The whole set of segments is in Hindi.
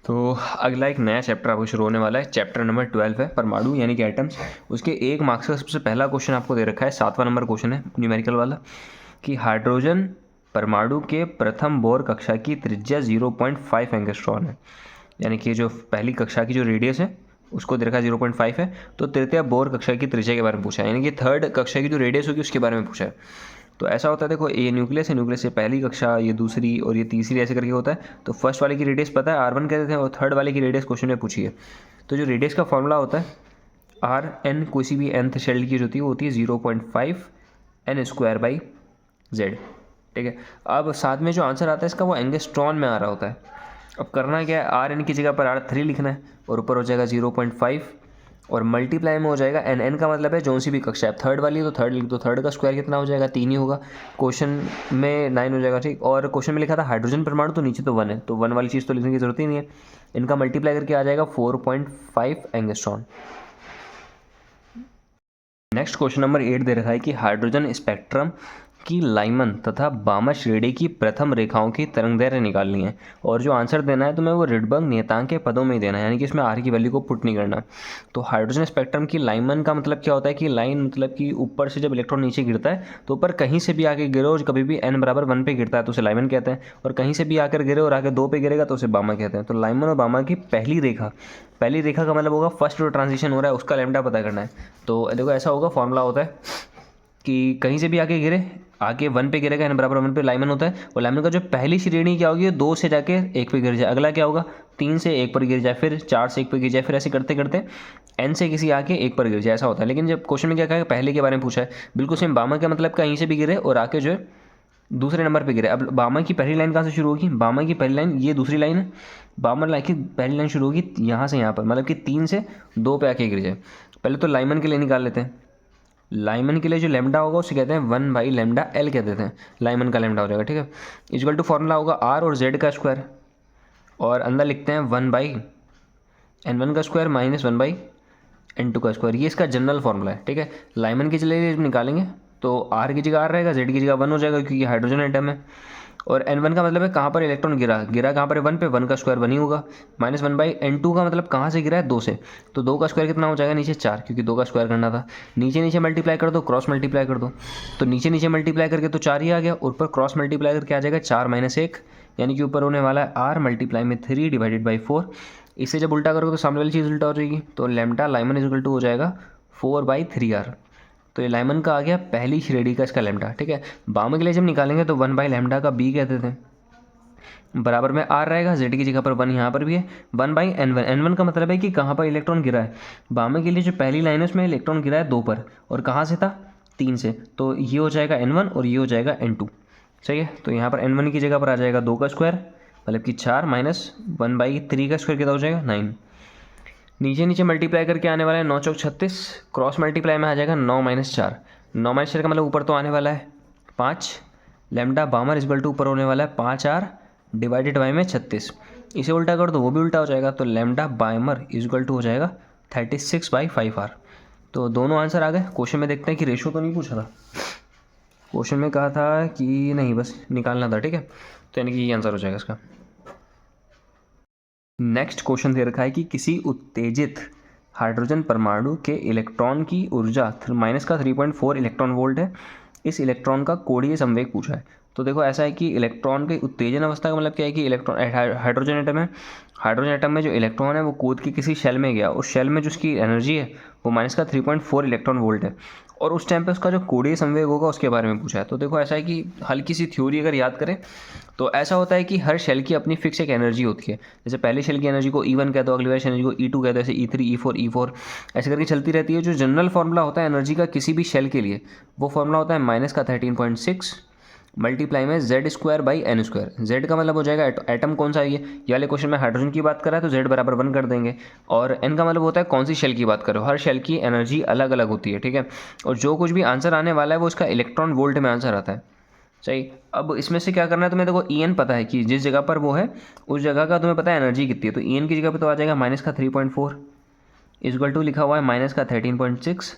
तो अगला एक नया चैप्टर आपको शुरू होने वाला है। चैप्टर नंबर 12 है परमाणु यानी कि एटम्स। उसके 1 मार्क्स का सबसे पहला क्वेश्चन आपको दे रखा है, 7वां नंबर क्वेश्चन है न्यूमेरिकल वाला, कि हाइड्रोजन परमाणु के प्रथम बोर कक्षा की त्रिज्या 0.5 एंगस्ट्रॉन है। यानी कि जो पहली कक्षा की जो रेडियस है उसको दे रखा है 0.5 है। तो तृतीय बोर कक्षा की त्रिज्या के बारे में पूछा है, यानी कि थर्ड कक्षा की जो रेडियस होगी उसके बारे में पूछा है। तो ऐसा होता है, देखो ये न्यूक्लियस है, न्यूक्लियस से पहली कक्षा, ये दूसरी और ये तीसरी, ऐसे करके होता है। तो फर्स्ट वाले की रेडियस पता है R1 कहते हैं, और थर्ड वाले की रेडियस क्वेश्चन में पूछी है। तो जो रेडियस का फॉर्मूला होता है Rn, किसी भी nth शेल की जो होती है वो होती है 0.5 n² z। ठीक है। अब साथ में जो आंसर आता है इसका वो एंगस्ट्रॉन में आ रहा होता है। अब करना क्या है, Rn की जगह पर R3 लिखना है और ऊपर हो जाएगा 0.5 और मल्टीप्लाई में हो जाएगा n का मतलब है जो सी भी कक्षा है। थर्ड वाली तो थर्ड लिख दो, थर्ड का स्क्वायर कितना हो जाएगा, 3 ही होगा। क्वेश्चन में 9 हो जाएगा, ठीक। और क्वेश्चन में लिखा था हाइड्रोजन परमाणु, तो नीचे तो 1 है, तो 1 वाली चीज़ तो लिखने की जरूरत ही नहीं है। इनका मल्टीप्लाई करके आ जाएगा 4.5 एंगस्ट्रॉन। नेक्स्ट क्वेश्चन नंबर 8 दे रखा है कि हाइड्रोजन स्पेक्ट्रम की लाइमन तथा बामर श्रेणी की प्रथम रेखाओं की तरंगदैर्घ्य निकालनी है। और जो आंसर देना है तो मैं वो रिडबर्ग नियतांक के पदों में ही देना है, यानी कि इसमें आर की वैल्यू को पुट नहीं करना। तो हाइड्रोजन स्पेक्ट्रम की लाइमन का मतलब क्या होता है कि लाइन मतलब कि ऊपर से जब इलेक्ट्रॉन नीचे गिरता है तो ऊपर कहीं से भी आके गिरे और कभी भी n=1 पे गिरता है तो उसे लाइमन कहते हैं, और कहीं से भी आकर गिरे और आके 2 पे गिरेगा तो उसे बामा कहते हैं। तो लाइमन और बामा की पहली रेखा का मतलब होगा फर्स्ट जो ट्रांजिशन हो रहा है उसका लैम्डा पता करना है। तो देखो ऐसा होगा, फॉर्मूला होता है कि कहीं से भी आके गिरे, आके 1 पे गिरेगा, n=1 पे लाइमन होता है। और लाइमन का जो पहली श्रेणी क्या होगी, 2 से जाके 1 पे गिर जाए। अगला क्या होगा, 3 से 1 पर गिर जाए, फिर 4 से 1 पर गिर जाए, फिर ऐसे करते करते n से किसी आके 1 पर गिर जाए, ऐसा होता है। लेकिन जब क्वेश्चन में क्या कहा है, पहले के बारे में पूछा है, बिल्कुल सेम बामा का मतलब कहीं से भी गिरे और आके जो है दूसरे नंबर पे गिरे। अब बामा की पहली लाइन कहाँ से शुरू होगी, बामा की पहली लाइन ये दूसरी लाइन है, बामा लाइन की पहली लाइन शुरू होगी यहाँ से यहाँ पर, मतलब कि 3 से 2 पे आके गिर जाए। पहले तो लाइमन के लिए निकाल लेते हैं। लाइमन के लिए जो लैम्डा होगा उसे कहते हैं 1/λL कह देते हैं, लाइमन का लैम्डा हो जाएगा, ठीक है। इक्वल टू फॉर्मूला होगा R और Z का स्क्वायर, और अंदर लिखते हैं 1/n1 का स्क्वायर माइनस 1/n2 का स्क्वायर। ये इसका जनरल फॉर्मूला है, ठीक है। लाइमन के लिए जब निकालेंगे तो R की जगह R रहेगा, Z की जगह 1 हो जाएगा क्योंकि हाइड्रोजन एटम है। और n1 का मतलब है कहाँ पर इलेक्ट्रॉन गिरा कहाँ पर है, 1 पे, 1 का स्क्वायर 1 ही होगा। माइनस 1/n2 का मतलब कहाँ से गिरा है, 2 से, तो 2 का स्क्वायर कितना हो जाएगा, नीचे 4, क्योंकि 2 का स्क्वायर करना था। नीचे नीचे मल्टीप्लाई कर दो, क्रॉस मल्टीप्लाई कर दो, तो नीचे नीचे मल्टीप्लाई करके तो 4 ही आ गया, ऊपर क्रॉस मल्टीप्लाई करके आ जाएगा 4 - 1, यानी कि ऊपर होने वाला है R मल्टीप्लाई में 3/4। इसे जब उल्टा करोगे तो सामने वाली चीज़ उल्टा हो जाएगी, तो लैम्डा लाइमन इक्वल टू हो जाएगा 4/3R। तो ये लाइमन का आ गया पहली श्रेणी का इसका लैम्डा, ठीक है। बामा के लिए जब निकालेंगे तो 1/λ का B कहते थे, बराबर में R रहेगा, Z की जगह पर 1 यहाँ पर भी है, 1/n1। n1 का मतलब है कि कहाँ पर इलेक्ट्रॉन गिरा है। बामा के लिए जो पहली लाइन है उसमें इलेक्ट्रॉन गिरा है 2 पर, और कहाँ से था, 3 से, तो ये हो जाएगा n1 और ये हो जाएगा n2, सही है। तो यहाँ पर n1 की जगह पर आ जाएगा 2 का स्क्वायर, मतलब कि 4 माइनस 1/3 का स्क्वायर कितना हो जाएगा, 9। नीचे नीचे मल्टीप्लाई करके आने वाला है 9 चौक 36, क्रॉस मल्टीप्लाई में आ जाएगा 9 - 4। 9 - 4 का मतलब ऊपर तो आने वाला है 5, लैम्डा बामर इक्वल टू ऊपर होने वाला है 5R डिवाइडेड बाई में 36। इसे उल्टा कर दो वो भी उल्टा हो जाएगा, तो लैम्डा बामर इक्वल टू हो जाएगा 36/5R। तो दोनों आंसर आ गए। क्वेश्चन में देखते हैं कि रेशो तो नहीं पूछा था, क्वेश्चन में कहा था कि नहीं बस निकालना था, ठीक है। तो यानी कि ये आंसर हो जाएगा इसका। नेक्स्ट क्वेश्चन दे रखा है कि किसी उत्तेजित हाइड्रोजन परमाणु के इलेक्ट्रॉन की ऊर्जा -3.4 इलेक्ट्रॉन वोल्ट है। इस इलेक्ट्रॉन का कोणीय संवेग पूछा है। तो देखो ऐसा है कि इलेक्ट्रॉन के उत्तेजन अवस्था का मतलब क्या है कि इलेक्ट्रॉन हाइड्रोजन एटम है, हाइड्रोजन एटम में जो इलेक्ट्रॉन है वो कूद के किसी शेल में गया, उस शेल में जो उसकी एनर्जी है वो -3.4 इलेक्ट्रॉन वोल्ट है, और उस टाइम पे उसका जो कोणीय संवेग होगा उसके बारे में पूछा है। तो देखो ऐसा है कि हल्की सी थ्योरी अगर याद करें तो ऐसा होता है कि हर शेल की अपनी फिक्स एक एनर्जी होती है। जैसे पहले शेल की एनर्जी को E1 कह दो, अगली बार एनर्जी को E2 कह दो, ऐसे E3 E4 E4 ऐसे करके चलती रहती है। जो जनरल फॉर्मूला होता है एनर्जी का किसी भी शेल के लिए, वो फॉर्मूला होता है -13.6 मल्टीप्लाई में Z²/n²। Z का मतलब हो जाएगा एटम कौन सा है, ये वाले क्वेश्चन में हाइड्रोजन की बात कर रहा है तो Z=1 कर देंगे, और n का मतलब होता है कौन सी शेल की बात करो। हर शेल की एनर्जी अलग अलग होती है, ठीक है। और जो कुछ भी आंसर आने वाला है वो इसका इलेक्ट्रॉन वोल्ट में आंसर आता है, सही। अब इसमें से क्या करना है तुम्हें, देखो En पता है कि जिस जगह पर वो है उस जगह का तुम्हें पता है एनर्जी कितनी है, तो En की जगह पे तो आ जाएगा -3.4 इक्वल टू लिखा हुआ है -13.6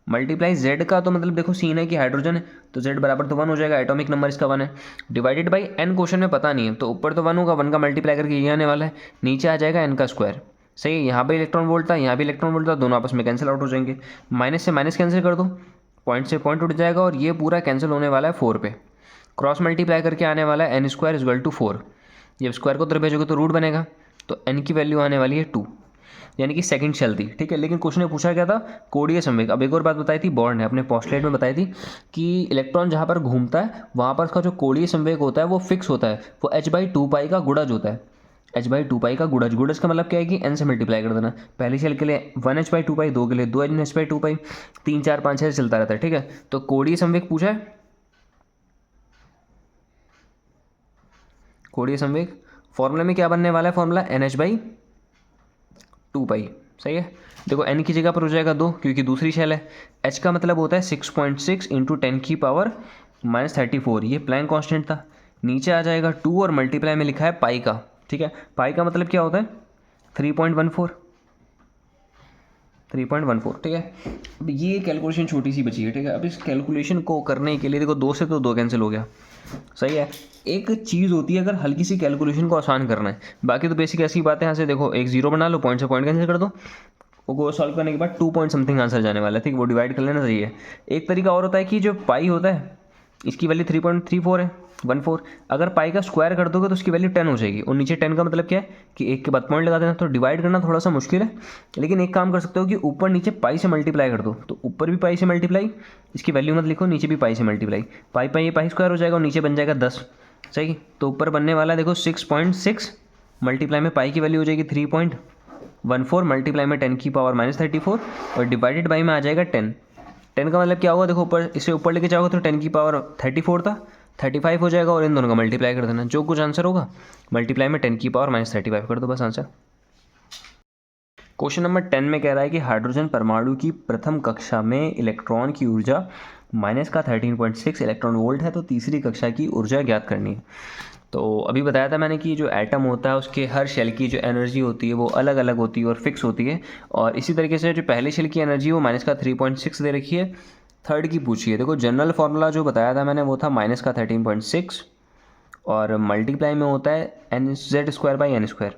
मल्टीप्लाई जेड का तो मतलब देखो सीन है कि हाइड्रोजन है तो जेड बराबर तो 1 हो जाएगा, एटॉमिक नंबर इसका 1 है, डिवाइडेड बाई एन क्वेश्चन में पता नहीं है तो ऊपर तो 1 होगा, 1 का मल्टीप्लाई करके ये आने वाला है, नीचे आ जाएगा एन का स्क्वायर। सही है, यहाँ पे इलेक्ट्रॉन वोल्ट था, यहाँ भी इलेक्ट्रॉन वोल्ट था, दोनों आपस में कैंसिल आउट हो जाएंगे, माइनस से माइनस कैंसिल कर दो, पॉइंट से पॉइंट उठ जाएगा और ये पूरा कैंसिल होने वाला है 4 पे, क्रॉस मल्टीप्लाई करके आने वाला है एन स्क्वायर इक्वल टू 4। जब स्क्वायर को उधर भेजोगे तो रूट बनेगा, तो एन की वैल्यू आने वाली है 2, यानी कि सेकंड शेल थी। ठीक है, लेकिन क्वेश्चन ने पूछा क्या था, कोणीय संवेग। अब एक और बात बताई थी बॉर्न ने अपने पोस्टलेट में बताई थी कि इलेक्ट्रॉन जहाँ पर घूमता है वहाँ पर उसका जो कोणीय संवेग होता है वो फिक्स होता है, वो h/2 का गुणज होता है, h/2 का गुणज। गुणज का मतलब क्या है कि n से मल्टीप्लाई कर देना, पहली शेल के लिए 1h/2, 2 के लिए 2h/2, 3 4 5 6 चलता रहता है। ठीक है, तो कोणीय संवेग पूछा है, कोणीय संवेग फॉर्मूले में क्या बनने वाला है, फॉर्मूला NH/2 सही है। देखो n की जगह पर हो जाएगा 2 क्योंकि दूसरी शेल है, h का मतलब होता है 6.6 इंटू 10⁻⁻34, ये प्लैंक कांस्टेंट था, नीचे आ जाएगा 2 और मल्टीप्लाई में लिखा है पाई का। ठीक है, पाई का मतलब क्या होता है 3.14, 3.14। ठीक है, अब ये कैलकुलेशन छोटी सी बची है। ठीक है, अब इस कैलकुलेशन को करने के लिए देखो 2 से तो 2 कैंसिल हो गया, सही है। एक चीज़ होती है अगर हल्की सी कैलकुलेशन को आसान करना है, बाकी तो बेसिक ऐसी बात है। यहाँ से देखो एक जीरो बना लो, पॉइंट से पॉइंट कैंसिल कर दो, वो सॉल्व करने के बाद 2 पॉइंट समथिंग आंसर जाने वाला है। ठीक, वो डिवाइड कर लेना सही है। एक तरीका और होता है कि जो पाई होता है इसकी वैल्यू 3.34 है, 14, अगर पाई का स्क्वायर कर दोगे तो उसकी वैल्यू 10 हो जाएगी, और नीचे 10 का मतलब क्या है कि एक के बाद पॉइंट लगा देना, तो डिवाइड करना थोड़ा सा मुश्किल है, लेकिन एक काम कर सकते हो कि ऊपर नीचे पाई से मल्टीप्लाई कर दो, तो ऊपर भी पाई से मल्टीप्लाई, इसकी वैल्यू मत लिखो, नीचे भी पाई से मल्टीप्लाई, पाई पाई ये पाई स्क्वायर हो जाएगा और नीचे बन जाएगा 10। सही, तो ऊपर बनने वाला है देखो 6.6, मल्टीप्लाई में पाई की वैल्यू हो जाएगी 3.14, मल्टीप्लाई में 10⁻34 और डिवाइडेड बाई में आ जाएगा 10। 10 का मतलब क्या होगा, देखो ऊपर इसे ऊपर लेके जाओगे तो 10⁻34 था, 35 हो जाएगा और इन दोनों का मल्टीप्लाई कर देना, जो कुछ आंसर होगा मल्टीप्लाई में 10⁻⁻35 कर दो, बस आंसर। क्वेश्चन नंबर 10 में कह रहा है कि हाइड्रोजन परमाणु की प्रथम कक्षा में इलेक्ट्रॉन की ऊर्जा -13.6 इलेक्ट्रॉन वोल्ट है, तो तीसरी कक्षा की ऊर्जा ज्ञात करनी है। तो अभी बताया था मैंने कि जो एटम होता है उसके हर शेल की जो एनर्जी होती है वो अलग अलग होती है और फिक्स होती है, और इसी तरीके से जो पहले शेल की एनर्जी वो -3.6 दे रखी है, थर्ड की पूछी है। देखो जनरल फार्मूला जो बताया था मैंने वो था -13.6 और मल्टीप्लाई में होता है NZ²/N²।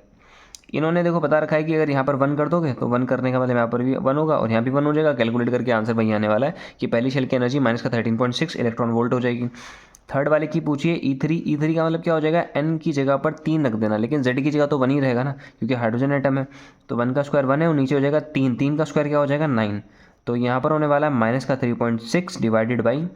इन्होंने देखो बता रखा है कि अगर यहाँ पर 1 कर दोगे तो 1 करने का मतलब यहाँ पर भी 1 होगा और यहाँ भी 1 हो जाएगा, कैलकुलेट करके आंसर वही आने वाला है कि पहली शेल की एनर्जी -13.6 इलेक्ट्रॉन वोल्ट हो जाएगी। थर्ड वाले की पूछिए E3 का मतलब क्या हो जाएगा, N की जगह पर 3 रख देना, लेकिन Z की जगह तो 1 ही रहेगा ना क्योंकि हाइड्रोजन एटम है, तो 1 का स्क्वायर 1 है और नीचे हो जाएगा 3, 3 का स्क्वायर क्या हो जाएगा 9, तो यहाँ पर होने वाला है -3.6 डिवाइडेड बाई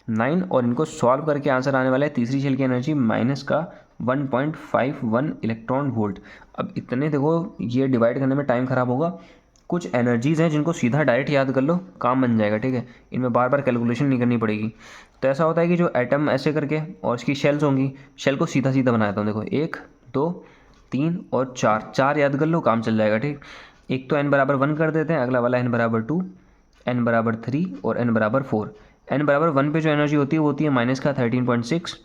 9 और इनको सॉल्व करके आंसर आने वाला है तीसरी शेल की एनर्जी -1.51 इलेक्ट्रॉन वोल्ट। अब इतने देखो ये डिवाइड करने में टाइम ख़राब होगा, कुछ एनर्जीज़ हैं जिनको सीधा डायरेक्ट याद कर लो, काम बन जाएगा। ठीक है, इनमें बार बार कैलकुलेशन नहीं करनी पड़ेगी। तो ऐसा होता है कि जो एटम ऐसे करके और इसकी शेल्स होंगी, शेल को सीधा सीधा बनाता हूँ, देखो 1 2 3 और 4 याद कर लो, काम चल जाएगा। ठीक, एक तो n=1 कर देते हैं, अगला वाला n=2, n=3 और n=4। n=1 पे जो एनर्जी होती है वो होती है -13.6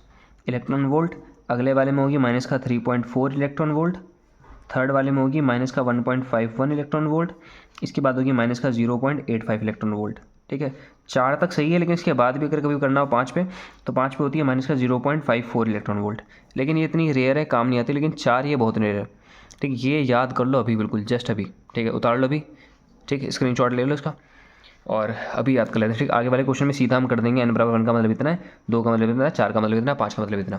इलेक्ट्रॉन वोल्ट, अगले वाले में होगी -3.4 इलेक्ट्रॉन वोल्ट, थर्ड वाले में होगी -1.51 इलेक्ट्रॉन वोल्ट, इसके बाद होगी -0.85 इलेक्ट्रॉन वोल्ट। ठीक है, 4 तक सही है, लेकिन इसके बाद भी अगर कभी करना हो 5 पे तो 5 पे होती है -0.54 इलेक्ट्रॉन वोल्ट, लेकिन ये इतनी रेयर है काम नहीं आती, लेकिन 4 ये बहुत रेयर है। ठीक, ये याद कर लो अभी, बिल्कुल जस्ट अभी। ठीक है, उतार लो अभी, ठीक, स्क्रीनशॉट ले लो इसका और अभी याद कर लेते हैं। ठीक, आगे वाले क्वेश्चन में सीधा हम कर देंगे, n=1 का मतलब इतना है, 2 का मतलब इतना है, 4 का मतलब इतना है, 5 का मतलब इतना।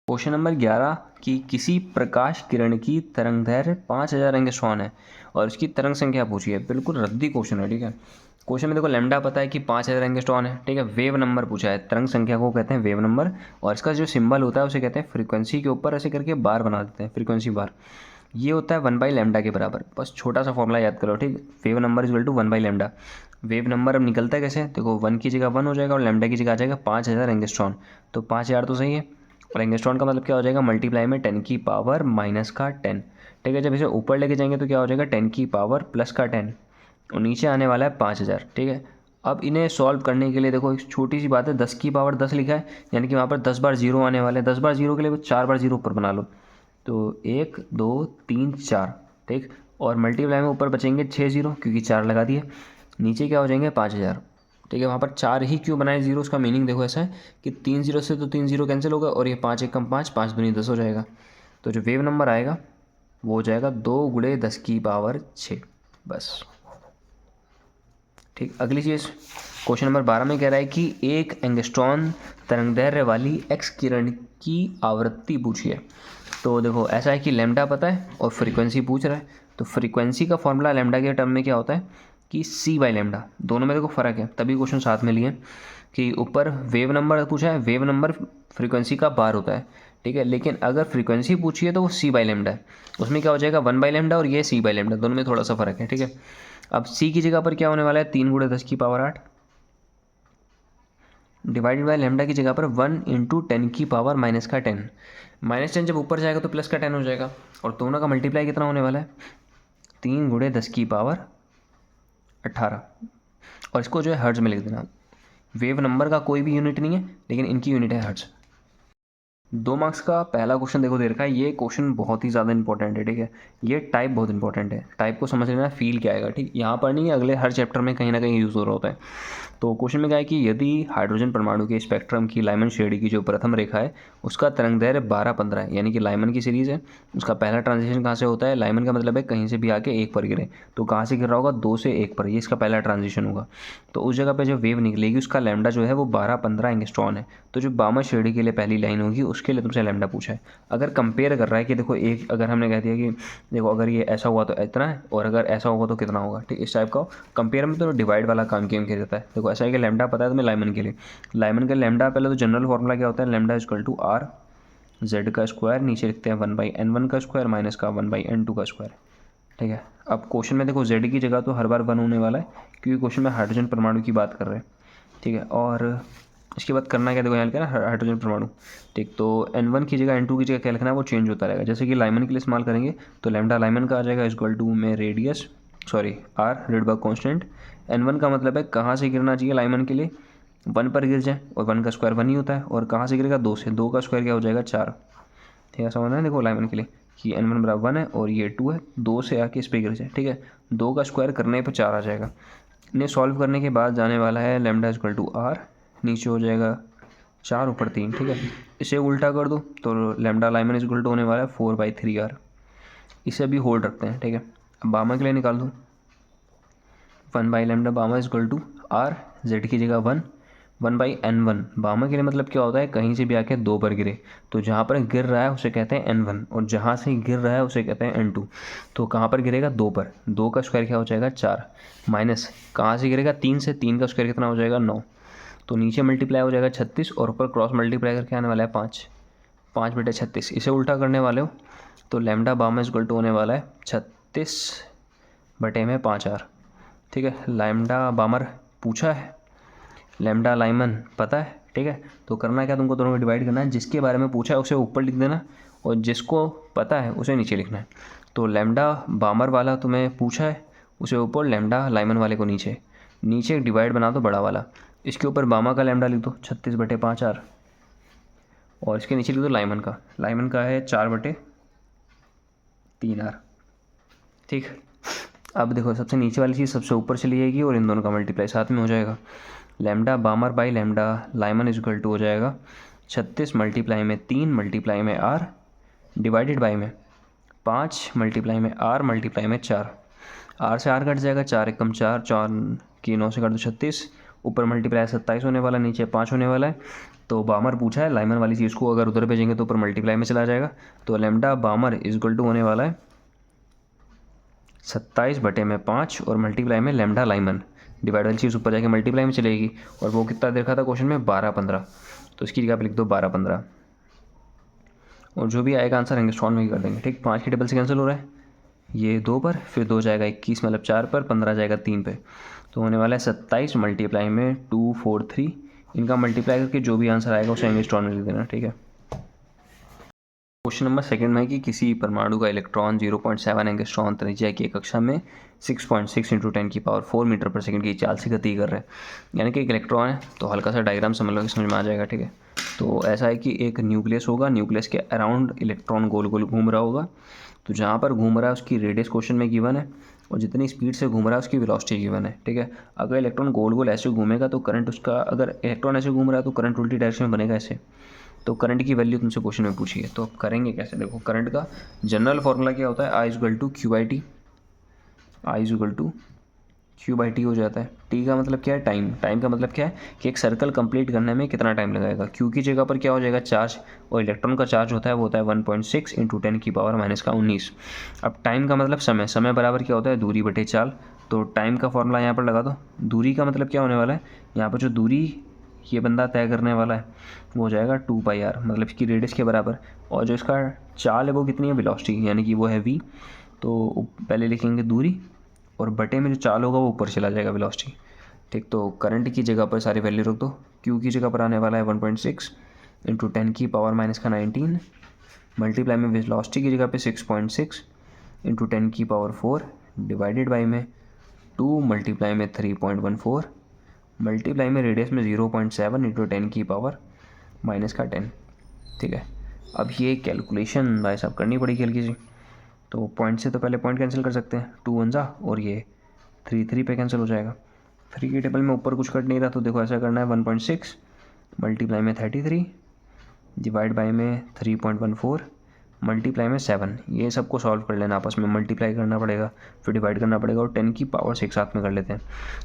क्वेश्चन नंबर 11 कि किसी प्रकाश किरण की तरंगदैर्घ्य 5000 एंगस्ट्रॉन है और इसकी तरंग संख्या पूछी है। बिल्कुल रद्दी क्वेश्चन है। ठीक है, क्वेश्चन में देखो लैम्डा पता है कि 5000 एंगस्ट्रॉन है। ठीक है, वेव नंबर पूछा है, तरंग संख्या को कहते हैं वेव नंबर, और इसका जो सिंबल होता है उसे कहते हैं फ्रीक्वेंसी के ऊपर ऐसे करके बार बना देते हैं, फ्रीक्वेंसी बार, ये होता है 1/λ के बराबर। बस छोटा सा फॉर्मूला याद करो। ठीक, वेव नंबर = 1/λ। वेव नंबर अब निकलता है कैसे, देखो 1 की जगह 1 हो जाएगा और लैम्डा की जगह आ जाएगा 5000 एंगस्ट्रॉन, तो 5000 तो सही है, और एंगस्ट्रॉन का मतलब क्या हो जाएगा, मल्टीप्लाई में 10⁻⁻10। ठीक है, जब इसे ऊपर लेके जाएंगे तो क्या हो जाएगा 10⁻+10 और नीचे आने वाला है 5000। ठीक है, अब इन्हें सॉल्व करने के लिए देखो एक छोटी सी बात है, 10⁻10 लिखा है, यानी कि वहाँ पर 10 बार जीरो आने वाले हैं, 10 बार जीरो के लिए 4 बार जीरो ऊपर बना लो, तो 1 2 3 4। ठीक, और मल्टीप्लाई में ऊपर बचेंगे 6 जीरो क्योंकि 4 लगा दिए, नीचे क्या हो जाएंगे 5000, ठीक है। वहाँ पर 4 ही क्यों बनाए जीरो, उसका मीनिंग देखो ऐसा है कि 3 जीरो से तो 3 जीरो कैंसिल होगा और ये 5 एक कम 5, 5 दूनी 10 हो जाएगा। तो जो वेव नंबर आएगा वो हो जाएगा 2 गुणे 10 की पावर 6, बस। ठीक, अगली चीज़ क्वेश्चन नंबर 12 में कह रहा है कि एक एंगस्ट्रॉन तरंगदैर्घ्य वाली एक्स किरण की आवृत्ति पूछिए। तो देखो ऐसा है कि लैम्डा पता है और फ्रीक्वेंसी पूछ रहा है। तो फ्रीक्वेंसी का फॉर्मूला लैम्डा के टर्म में क्या होता है कि c बाई लैम्डा, दोनों में देखो फ़र्क है, तभी क्वेश्चन साथ में लिए कि ऊपर वेव नंबर पूछा है, वेव नंबर फ्रीक्वेंसी का बार होता है, ठीक है। लेकिन अगर फ्रीक्वेंसी पूछी है तो वो c बाई लैम्डा है, उसमें क्या हो जाएगा 1 बाई लैम्डा और ये c बाई लैम्डा, दोनों में थोड़ा सा फ़र्क है, ठीक है। अब c की जगह पर क्या होने वाला है 3 गुणे 10 की पावर 8 डिवाइडेड बाई लैम्डा की जगह पर 1 इंटू 10 की पावर माइनस का 10। माइनस 10 जब ऊपर जाएगा तो प्लस का 10 हो जाएगा और दोनों का मल्टीप्लाई कितना होने वाला है 3 गुणे 10 की पावर 18। और इसको जो है हर्ट्ज में लिख देना। वेव नंबर का कोई भी यूनिट नहीं है लेकिन इनकी यूनिट है हर्ट्ज। 2 मार्क्स का पहला क्वेश्चन देखो दे रखा है, ये क्वेश्चन बहुत ही ज़्यादा इंपॉर्टेंट है, ठीक है। ये टाइप बहुत इंपॉर्टेंट है, टाइप को समझ लेना, फील क्या आएगा, ठीक। यहाँ पर नहीं है, अगले हर चैप्टर में कहीं ना कहीं यूज़ हो रहा होता है। तो क्वेश्चन में क्या है कि यदि हाइड्रोजन परमाणु के स्पेक्ट्रम की लाइमन श्रेणी की जो प्रथम रेखा है उसका तरंगदैर्घ्य 12-15 है, यानी कि लाइमन की सीरीज़ है, उसका पहला ट्रांजिशन कहाँ से होता है, लाइमन का मतलब है कहीं से भी आके 1 पर गिरे, तो कहाँ से गिर रहा होगा 2 से 1 पर, ये इसका पहला ट्रांजिशन होगा। तो उस जगह पर जो वेव निकलेगी उसका लैम्डा जो है वो 12-15 एंगस्ट्रॉन है। तो जो बामा श्रेणी के लिए पहली लाइन होगी उसके लिए तुमसे लैम्डा पूछा है। अगर कंपेयर कर रहा है कि देखो एक, अगर हमने कह दिया कि देखो अगर ये ऐसा हुआ तो इतना है और अगर ऐसा होगा तो कितना होगा, ठीक, इस टाइप का कंपेयर में तो डिवाइड वाला काम किया जाता है। देखो ऐसा है कि लैम्डा पता है तुम्हें लाइमन के लिए, लाइमन का लैम्डा पहले तो जनरल फॉर्मूला क्या होता है, lambda equal to R Z का स्क्वायर, नीचे लिखते हैं 1/n1 का स्क्वायर माइनस का 1/n2 का स्क्वायर, ठीक है। अब क्वेश्चन में देखो जेड की जगह तो हर बार 1 होने वाला है क्योंकि क्वेश्चन में हाइड्रोजन परमाणु की बात कर रहे हैं, ठीक है। और इसके बाद करना क्या देखो यहाँ लिखा ना हाइड्रोजन परमाणु, ठीक। तो n1 की जगह n2 की जगह क्या लिखना है वो चेंज होता रहेगा। जैसे कि लाइमन के लिए इस्तेमाल करेंगे तो लैम्डा लाइमन का आ जाएगा इक्वल टू में radius R Rydberg constant. n1 का मतलब है कहाँ से गिरना चाहिए लाइमन के लिए 1 पर गिर जाए और 1 का स्क्वायर 1 ही होता है, और कहाँ से गिरेगा 2 से, 2 का स्क्वायर क्या हो जाएगा 4, ठीक है। ऐसा होना है देखो लाइमन के लिए कि n1 बराबर 1 है और ये 2 है, 2 से आके इस पर गिर जाए, ठीक है। 2 का स्क्वायर करने पर 4 आ जाएगा। इन्हें सॉल्व करने के बाद जाने वाला है लैम्डा इक्वल टू आर, नीचे हो जाएगा 4 ऊपर 3, ठीक है। इसे उल्टा कर दो तो lambda Lyman is equal to होने वाला है 4/3r। इसे अभी होल्ड रखते हैं, ठीक है। अब बामा के लिए निकाल दो 1 by lambda Balmer is equal to R, Z की जगह 1/n1। बामा के लिए मतलब क्या होता है कहीं से भी आके 2 पर गिरे, तो जहाँ पर गिर रहा है उसे कहते हैं n1 और जहाँ से गिर रहा है उसे कहते हैं n2। तो कहाँ पर गिरेगा 2 पर, 2 का स्क्वायर क्या हो जाएगा 4 माइनस कहाँ से गिरेगा 3 से, 3 का स्क्वायर कितना हो जाएगा 9, तो नीचे मल्टीप्लाई हो जाएगा 36 और ऊपर क्रॉस मल्टीप्लाई करके आने वाला है 5, 5/36। इसे उल्टा करने वाले हो तो लैम्डा बामा इक्वल टू होने वाला है 36/5r, ठीक है। लैम्डा बामर पूछा है, लैम्डा लाइमन पता है, ठीक है। तो करना क्या तुमको दोनों को डिवाइड करना है, जिसके बारे में पूछा है उसे ऊपर लिख देना और जिसको पता है उसे नीचे लिखना है। तो लैम्डा बामर वाला तुम्हें पूछा है उसे ऊपर, लैम्डा लाइमन वाले को नीचे, नीचे डिवाइड बना दो बड़ा वाला, इसके ऊपर बामा का लैम्डा लिख दो 36/5r और इसके नीचे लिख दो लाइमन का है 4/3r, ठीक। अब देखो सबसे नीचे वाली चीज़ सबसे ऊपर चली जाएगी और इन दोनों का मल्टीप्लाई साथ में हो जाएगा। Lambda Balmer by lambda Lyman is equal to हो जाएगा 36 मल्टीप्लाई में 3 मल्टीप्लाई में r डिवाइडेड बाई में 5 मल्टीप्लाई में r मल्टीप्लाई में 4, r से r कट जाएगा, 4 एकम 4, 4 की 9 से कट दो 36, ऊपर मल्टीप्लाई 27 होने वाला, नीचे 5 होने वाला है। तो बामर पूछा है लाइमन वाली चीज़ को अगर उधर भेजेंगे तो ऊपर मल्टीप्लाई में चला जाएगा, तो lambda Balmer is equal to होने वाला है 27/5 और मल्टीप्लाई में लैम्डा लाइमन, डिवाइड वाली चीज़ ऊपर जाके मल्टीप्लाई में चलेगी और वो कितना देखा था क्वेश्चन में 12-15, तो इसकी जगह पे लिख दो 12-15 और जो भी आएगा आंसर एंगस्ट्रॉन में ही कर देंगे, ठीक। 5 के टेबल से कैंसिल हो रहा है, ये 2 पर, फिर 2 जाएगा 21 मतलब 4 पर, 15 जाएगा 3 पे, तो होने वाला है 27 मल्टीप्लाई में 243, इनका मल्टीप्लाई करके जो भी आंसर आएगा उसे एंगस्ट्रॉन में लिख देना, ठीक है। क्वेश्चन नंबर 2 में कि किसी परमाणु का इलेक्ट्रॉन 0.7 एंगस्ट्रॉन त्रिज्या की कक्षा में 6.6 × 10⁴ मीटर पर सेकंड की चाल से गति कर रहे हैं, यानी कि एक इलेक्ट्रॉन है। तो हल्का सा डायग्राम समझ लो कि समझ में आ जाएगा, ठीक है। तो ऐसा है कि एक न्यूक्लियस होगा, न्यूक्लियस के अराउंड इलेक्ट्रॉन गोल गोल घूम रहा होगा, तो जहाँ पर घूम रहा है उसकी रेडियस क्वेश्चन में गिवन है और जितनी स्पीड से घूम रहा है उसकी वेलोसिटी गिवन है, ठीक है। अगर इलेक्ट्रॉन गोल गोल ऐसे घूमेगा तो करंट उसका, अगर इलेक्ट्रॉन ऐसे घूम रहा है तो करंट उल्टी डायरेक्शन में बनेगा ऐसे। तो करंट की वैल्यू तुमसे क्वेश्चन में पूछी है, तो अब करेंगे कैसे। देखो करंट का जनरल फॉर्मूला क्या होता है, I equal to Q by T, I equal to Q by T हो जाता है। टी का मतलब क्या है, टाइम। टाइम का मतलब क्या है कि एक सर्कल कंप्लीट करने में कितना टाइम लगाएगा। क्यू की जगह पर क्या हो जाएगा, चार्ज, और इलेक्ट्रॉन का चार्ज होता है वो होता है 1.6 इंटू 10⁻⁻�19। अब टाइम का मतलब समय, समय बराबर क्या होता है, दूरी बटे चाल। तो टाइम का फॉर्मूला यहाँ पर लगा दो। दूरी का मतलब क्या होने वाला है, यहाँ पर जो दूरी ये बंदा तय करने वाला है वो हो जाएगा 2πr, मतलब इसकी रेडियस के बराबर। और जो इसका चाल है वो कितनी है, वेलोसिटी, यानी कि वो है v। तो पहले लिखेंगे दूरी और बटे में जो चाल होगा वो ऊपर चला जाएगा, वेलोसिटी, ठीक। तो करंट की जगह पर सारी वैल्यू रख दो। क्यू की जगह पर आने वाला है 1.6 इंटू 10⁻⁻⁻⁰ मल्टीप्लाई में वेलोसिटी की जगह पे 6.6 इंटू 10⁻⁴ डिवाइडेड बाई में 2 मल्टीप्लाई में 3.14 मल्टीप्लाई में रेडियस में 0.7 इंटू 10⁻⁻10, ठीक है। अब ये कैलकुलेशन भाई साहब करनी पड़ेगी हल्की सी। तो पॉइंट से तो पहले पॉइंट कैंसिल कर सकते हैं, 2 1 जा और ये 3 3 पे कैंसिल हो जाएगा। 3 की टेबल में ऊपर कुछ कट नहीं रहा, तो देखो ऐसा करना है 1.6 मल्टीप्लाई में 33 डिवाइड बाई में 3.14 मल्टीप्लाई में 7। ये सबको सॉल्व कर लेना, आपस में मल्टीप्लाई करना पड़ेगा, फिर डिवाइड करना पड़ेगा, और 10⁻6 एक साथ में कर लेते हैं।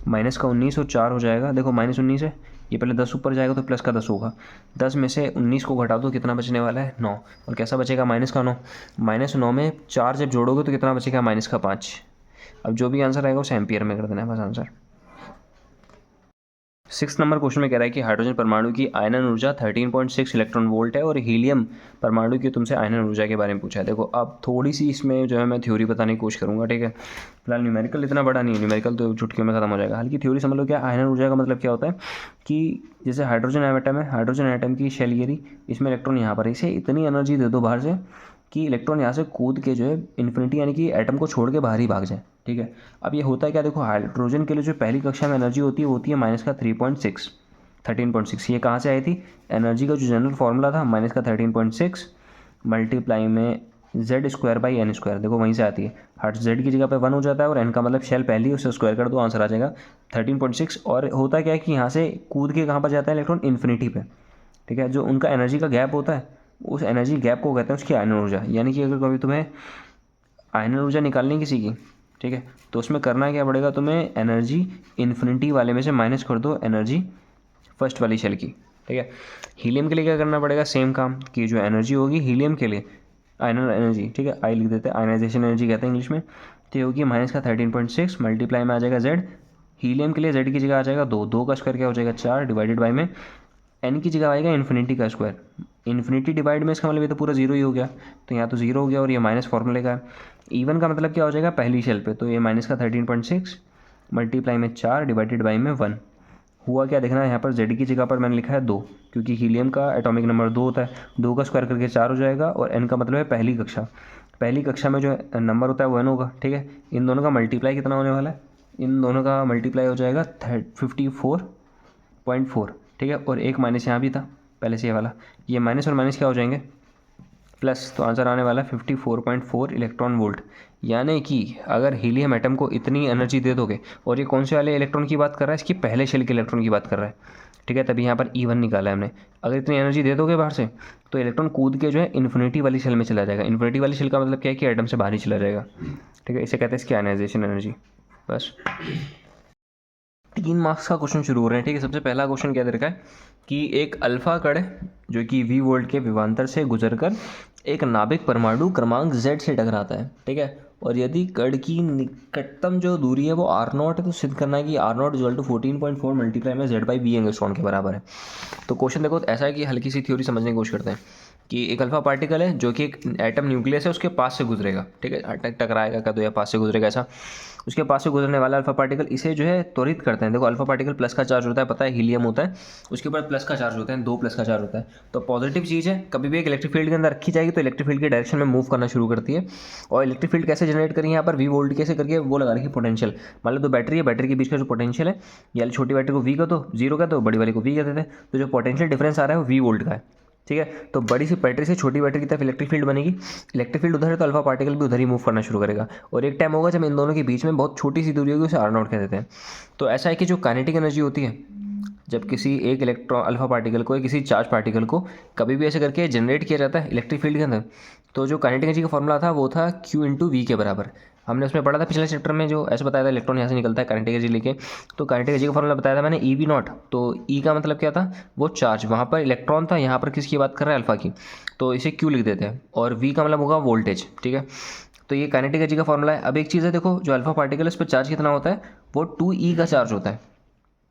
माइनस का 19 और 4 हो जाएगा। देखो -19 है, ये पहले 10 ऊपर जाएगा तो प्लस का 10 होगा। 10 में से 19 को घटा दो, कितना बचने वाला है, 9। और कैसा बचेगा, माइनस का 9। -9 में 4 जब जोड़ोगे तो कितना बचेगा, माइनस का 5। अब जो भी आंसर आएगा उसे एम्पियर में कर देना है बस आंसर। 6 नंबर क्वेश्चन में कह रहा है कि हाइड्रोजन परमाणु की आयनन ऊर्जा 13.6 इलेक्ट्रॉन वोल्ट है और हीलियम परमाणु की तुमसे आयनन ऊर्जा के बारे में पूछा है। देखो अब थोड़ी सी इसमें जो है मैं थ्योरी बताने की कोशिश करूँगा, ठीक है। फिलहाल न्यूमेरिकल इतना बड़ा नहीं है, न्यूमेरिकल तो चुटकियों में खत्म हो जाएगा। हल्की थ्योरी समझ लो। क्या आयनन ऊर्जा का मतलब क्या होता है कि जैसे हाइड्रोजन एटम है, हाइड्रोजन एटम की शेल गिरी, इसमें इलेक्ट्रॉन यहाँ पर, इसे इतनी एनर्जी दे दो बाहर से कि इलेक्ट्रॉन यहाँ से कूद के जो है इन्फिनिटी यानी कि एटम को छोड़ के बाहर ही भाग जाए, ठीक है। अब ये होता है क्या, देखो हाइड्रोजन के लिए जो पहली कक्षा में एनर्जी होती है वो होती है माइनस का 13.6। ये कहाँ से आई थी, एनर्जी का जो जनरल फॉर्मूला था माइनस का 13.6 मल्टीप्लाई में z²/n², देखो वहीं से आती है। हर z की जगह पे 1 हो जाता है और n का मतलब शेल पहली, उसे स्क्वायर कर दो, आंसर आ जाएगा 13.6। और होता क्या है कि यहाँ से कूद के कहाँ पर जाता है इलेक्ट्रॉन, इन्फिनिटी पे, ठीक है। जो उनका एनर्जी का गैप होता है उस एनर्जी गैप को कहते हैं उसकी आयनन ऊर्जा। यानी कि अगर कभी तुम्हें आयनन ऊर्जा निकालनी किसी की, ठीक है, तो उसमें करना क्या पड़ेगा, तुम्हें एनर्जी इन्फिनिटी वाले में से माइनस कर दो एनर्जी फर्स्ट वाली शेल की, ठीक है। हीलियम के लिए क्या करना पड़ेगा, सेम काम कि जो एनर्जी होगी हीलियम के लिए, आयनन एनर्जी, ठीक है, आई लिख देते हैं, आयनाइजेशन एनर्जी कहते हैं इंग्लिश में, तो ये होगी माइनस का 13.6 मल्टीप्लाई में आ जाएगा z। हीलियम के लिए z की जगह आ जाएगा 2 का स्क्वायर क्या हो जाएगा 4 डिवाइडेड बाई में n की जगह आएगा इन्फिनिटी का स्क्वायर। इन्फिनिटी डिवाइड में इसका मतलब ये तो पूरा 0 ही हो गया, तो यहाँ तो 0 हो गया और ये माइनस फॉर्मूले का है। इवन का मतलब क्या हो जाएगा, पहली शेल पे, तो ये माइनस का 13.6 मल्टीप्लाई में 4 डिवाइडेड बाई में 1। हुआ क्या देखना है, यहाँ पर z की जगह पर मैंने लिखा है 2, क्योंकि हीलियम का एटॉमिक नंबर 2 होता है। 2 का स्क्वायर करके 4 हो जाएगा और n का मतलब है पहली कक्षा। पहली कक्षा में जो नंबर होता है वो n होगा, ठीक है। इन दोनों का मल्टीप्लाई कितना होने वाला है, इन दोनों का मल्टीप्लाई हो जाएगा 54.4, ठीक है। और एक माइनस यहाँ भी था पहले से ये वाला, ये माइनस और माइनस क्या हो जाएंगे, प्लस, तो आंसर आने वाला है 54.4 इलेक्ट्रॉन वोल्ट। यानी कि अगर हीलियम एटम को इतनी एनर्जी दे दोगे, और ये कौन से वाले इलेक्ट्रॉन की बात कर रहा है, इसकी पहले शेल के इलेक्ट्रॉन की बात कर रहा है, ठीक है, तभी यहाँ पर E1 निकाला है हमने। अगर इतनी एनर्जी दे दोगे बाहर से तो इलेक्ट्रॉन कूद के जो है इन्फिनिटी वाली शेल में चला जाएगा। इन्फिनिटी वाली शेल का मतलब क्या है कि एटम से बाहर ही चला जाएगा, ठीक है। इसे कहते हैं इसकी आयनाइजेशन एनर्जी। बस 3 मार्क्स का क्वेश्चन शुरू हो रहे हैं, ठीक है। सबसे पहला क्वेश्चन क्या दे रखा है कि एक अल्फा कण जो कि v वोल्ट के विभवांतर से गुजरकर एक नाभिक परमाणु क्रमांक z से टकराता है, ठीक है। और यदि कण की निकटतम जो दूरी है वो r0 है, तो सिद्ध करना है कि r0 = 14.4 मल्टीप्लाई में z/b एंगस्ट्रॉन के बराबर है। तो क्वेश्चन देखो ऐसा है कि हल्की सी थ्योरी समझने की कोशिश करते हैं कि एक अल्फा पार्टिकल है जो कि एक एटम न्यूक्लियस है, उसके पास से गुजरेगा, ठीक है, टकराएगा का तो या पास से गुजरेगा ऐसा। उसके पास से गुजरने वाला अल्फा पार्टिकल इसे जो है त्वरित करते हैं। देखो अल्फा पार्टिकल प्लस का चार्ज होता है, पता है हीलियम होता है, उसके बाद प्लस का चार्ज होता है, 2 प्लस का चार्ज होता है, तो पॉजिटिव चीज़ है। कभी भी एक इलेक्ट्रिक फील्ड के अंदर रखी जाएगी तो इलेक्ट्रिक फील्ड के डायरेक्शन में मूव करना शुरू करती है। और इलेक्ट्रिक फील्ड कैसे जनरेट करेंगे, यहाँ पर v वोल्ट कैसे करके वो लगा रखी पोटेंशियल। मान लो तो बैटरी है, बैटरी के बीच का जो पोटेंशियल है, या छोटी बैटरी को v का तो 0 का, तो बड़ी वाली को v कहते थे, तो जो पोटेंशियल डिफरेंस आ रहा है वो v वोल्ट का है, ठीक है। तो बड़ी सी बैटरी से छोटी बैटरी की तरफ इलेक्ट्रिक फील्ड बनेगी, इलेक्ट्रिक फील्ड उधर है तो अल्फा पार्टिकल भी उधर ही मूव करना शुरू करेगा, और एक टाइम होगा जब इन दोनों के बीच में बहुत छोटी सी दूरी होगी, उसे आर नॉट कह देते हैं। तो ऐसा है कि जो काइनेटिक एनर्जी होती है, जब किसी एक इलेक्ट्रॉन अल्फा पार्टिकल को या किसी चार्ज पार्टिकल को कभी भी ऐसे करके जनरेट किया जाता है इलेक्ट्रिक फील्ड के अंदर, तो जो काइनेटिक एनर्जी का फॉर्मूला था वो था Q इंटू वी के बराबर। हमने उसमें पढ़ा था पिछले चैप्टर में, जो ऐसे बताया था इलेक्ट्रॉन यहाँ से निकलता है काइनेटिक एनर्जी लेके, तो काइनेटिक एनर्जी का फॉर्मूला बताया था मैंने ई वी नॉट। तो ई का मतलब क्या था, वो चार्ज, वहाँ पर इलेक्ट्रॉन था, यहाँ पर किसकी बात कर रहा है, अल्फा की, तो इसे क्यू लिख देते हैं, और वी का मतलब होगा वोल्टेज। ठीक है, तो ये काइनेटिक एनर्जी का फॉर्मूला है। अब एक चीज़ है, देखो जो अल्फा पार्टिकल है उस पर चार्ज कितना होता है, वो 2e का चार्ज होता है।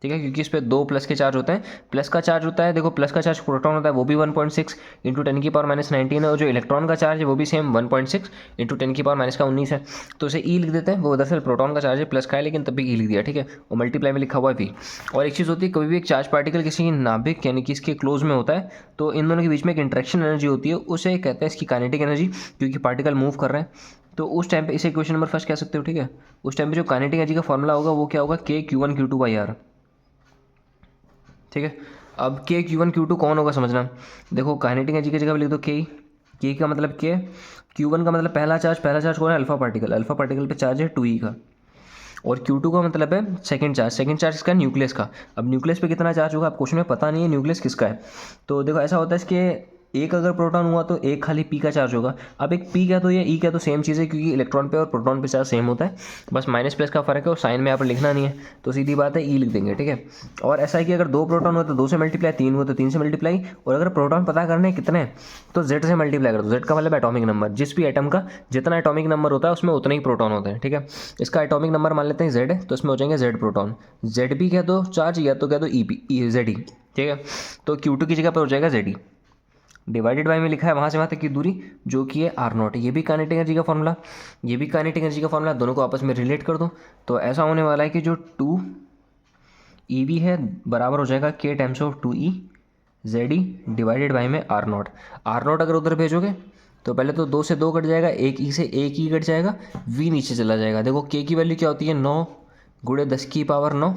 ठीक है, क्योंकि इस पर 2 प्लस के चार्ज होते हैं, प्लस का चार्ज होता है, देखो प्लस का चार्ज प्रोटॉन होता है, वो भी 1.6 इंटू 10⁻⁻19 है, और जो इलेक्ट्रॉन का चार्ज है वो भी सेम 1.6 इंटू 10⁻⁻19 है। तो उसे ई लिख देते हैं, वो दरअसल प्रोटॉन का चार्ज है, प्लस का है लेकिन तब भी ई लिख दिया। ठीक है, और मल्टीप्लाई में लिखा हुआ है वी। और एक चीज़ होती है, कभी भी एक चार्ज पार्टिकल किसी नाभिक यानी कि इसके क्लोज में होता है, तो इन दोनों के बीच में एक इंट्रैक्शन एनर्जी होती है, उसे कहते हैं इसकी काइनेटिक एनर्जी, क्योंकि पार्टिकल मूव कर रहे हैं। तो उस टाइम पे इसे क्वेश्चन नंबर फर्स्ट कह सकते हो। ठीक है, उस टाइम पे जो काइनेटिक एनर्जी का फॉर्मूला होगा वो क्या होगा, K Q1 Q2/R। ठीक है, अब K Q1 Q2 कौन होगा समझना। देखो काइनेटिक एनर्जी की जगह पे लिख दो के का मतलब के, Q1 का मतलब पहला चार्ज कौन है, अल्फा पार्टिकल, अल्फा पार्टिकल पे चार्ज है 2e का, और Q2 का मतलब है सेकंड चार्ज किसका, न्यूक्लियस का। अब न्यूक्लियस पे कितना चार्ज होगा, आप क्वेश्चन में पता नहीं है न्यूक्लियस किसका है, तो देखो ऐसा होता है इसके एक अगर प्रोटॉन हुआ तो एक खाली पी का चार्ज होगा। अब एक पी क्या तो या ई क्या तो सेम चीज़ है, क्योंकि इलेक्ट्रॉन पे और प्रोटॉन पे चार्ज सेम होता है, बस माइनस प्लस का फर्क है, और साइन में यहाँ पर लिखना नहीं है, तो सीधी बात है ई लिख देंगे। ठीक है, और ऐसा है कि अगर 2 प्रोटॉन हुआ तो 2 से मल्टीप्लाई, 3 हुआ तो 3 से मल्टीप्लाई, और अगर प्रोटॉन पता करने कितने हैं तो जेड से मल्टीप्लाई कर दो। जेड का मतलब एटॉमिक नंबर, जिस भी एटम का जितना एटॉमिक नंबर होता है उसमें उतने ही प्रोटॉन होते हैं। ठीक है, इसका एटॉमिक नंबर मान लेते हैं जेड, तो इसमें हो जाएंगे जेड प्रोटॉन, जेड भी कह दो चार्ज, या तो कह दो ई जेड ई। ठीक है, तो Q2 की जगह पर हो जाएगा जेड ई, डिवाइडेड बाय में लिखा है वहाँ से वहाँ तक की दूरी जो कि है आर नॉट। ये भी काइनेटिक एनर्जी का फॉर्मूला, ये भी काइनेटिक एनर्जी का फॉर्मूला, दोनों को आपस में रिलेट कर दो, तो ऐसा होने वाला है कि जो 2ev है बराबर हो जाएगा K times of 2e ZE divided by में आर नॉट। आर नॉट अगर उधर भेजोगे तो पहले तो 2 से 2 कट जाएगा, एक ई से एक ई कट जाएगा, v नीचे चला जाएगा। देखो K की वैल्यू क्या होती है, 9 गुणे 10 की पावर 9,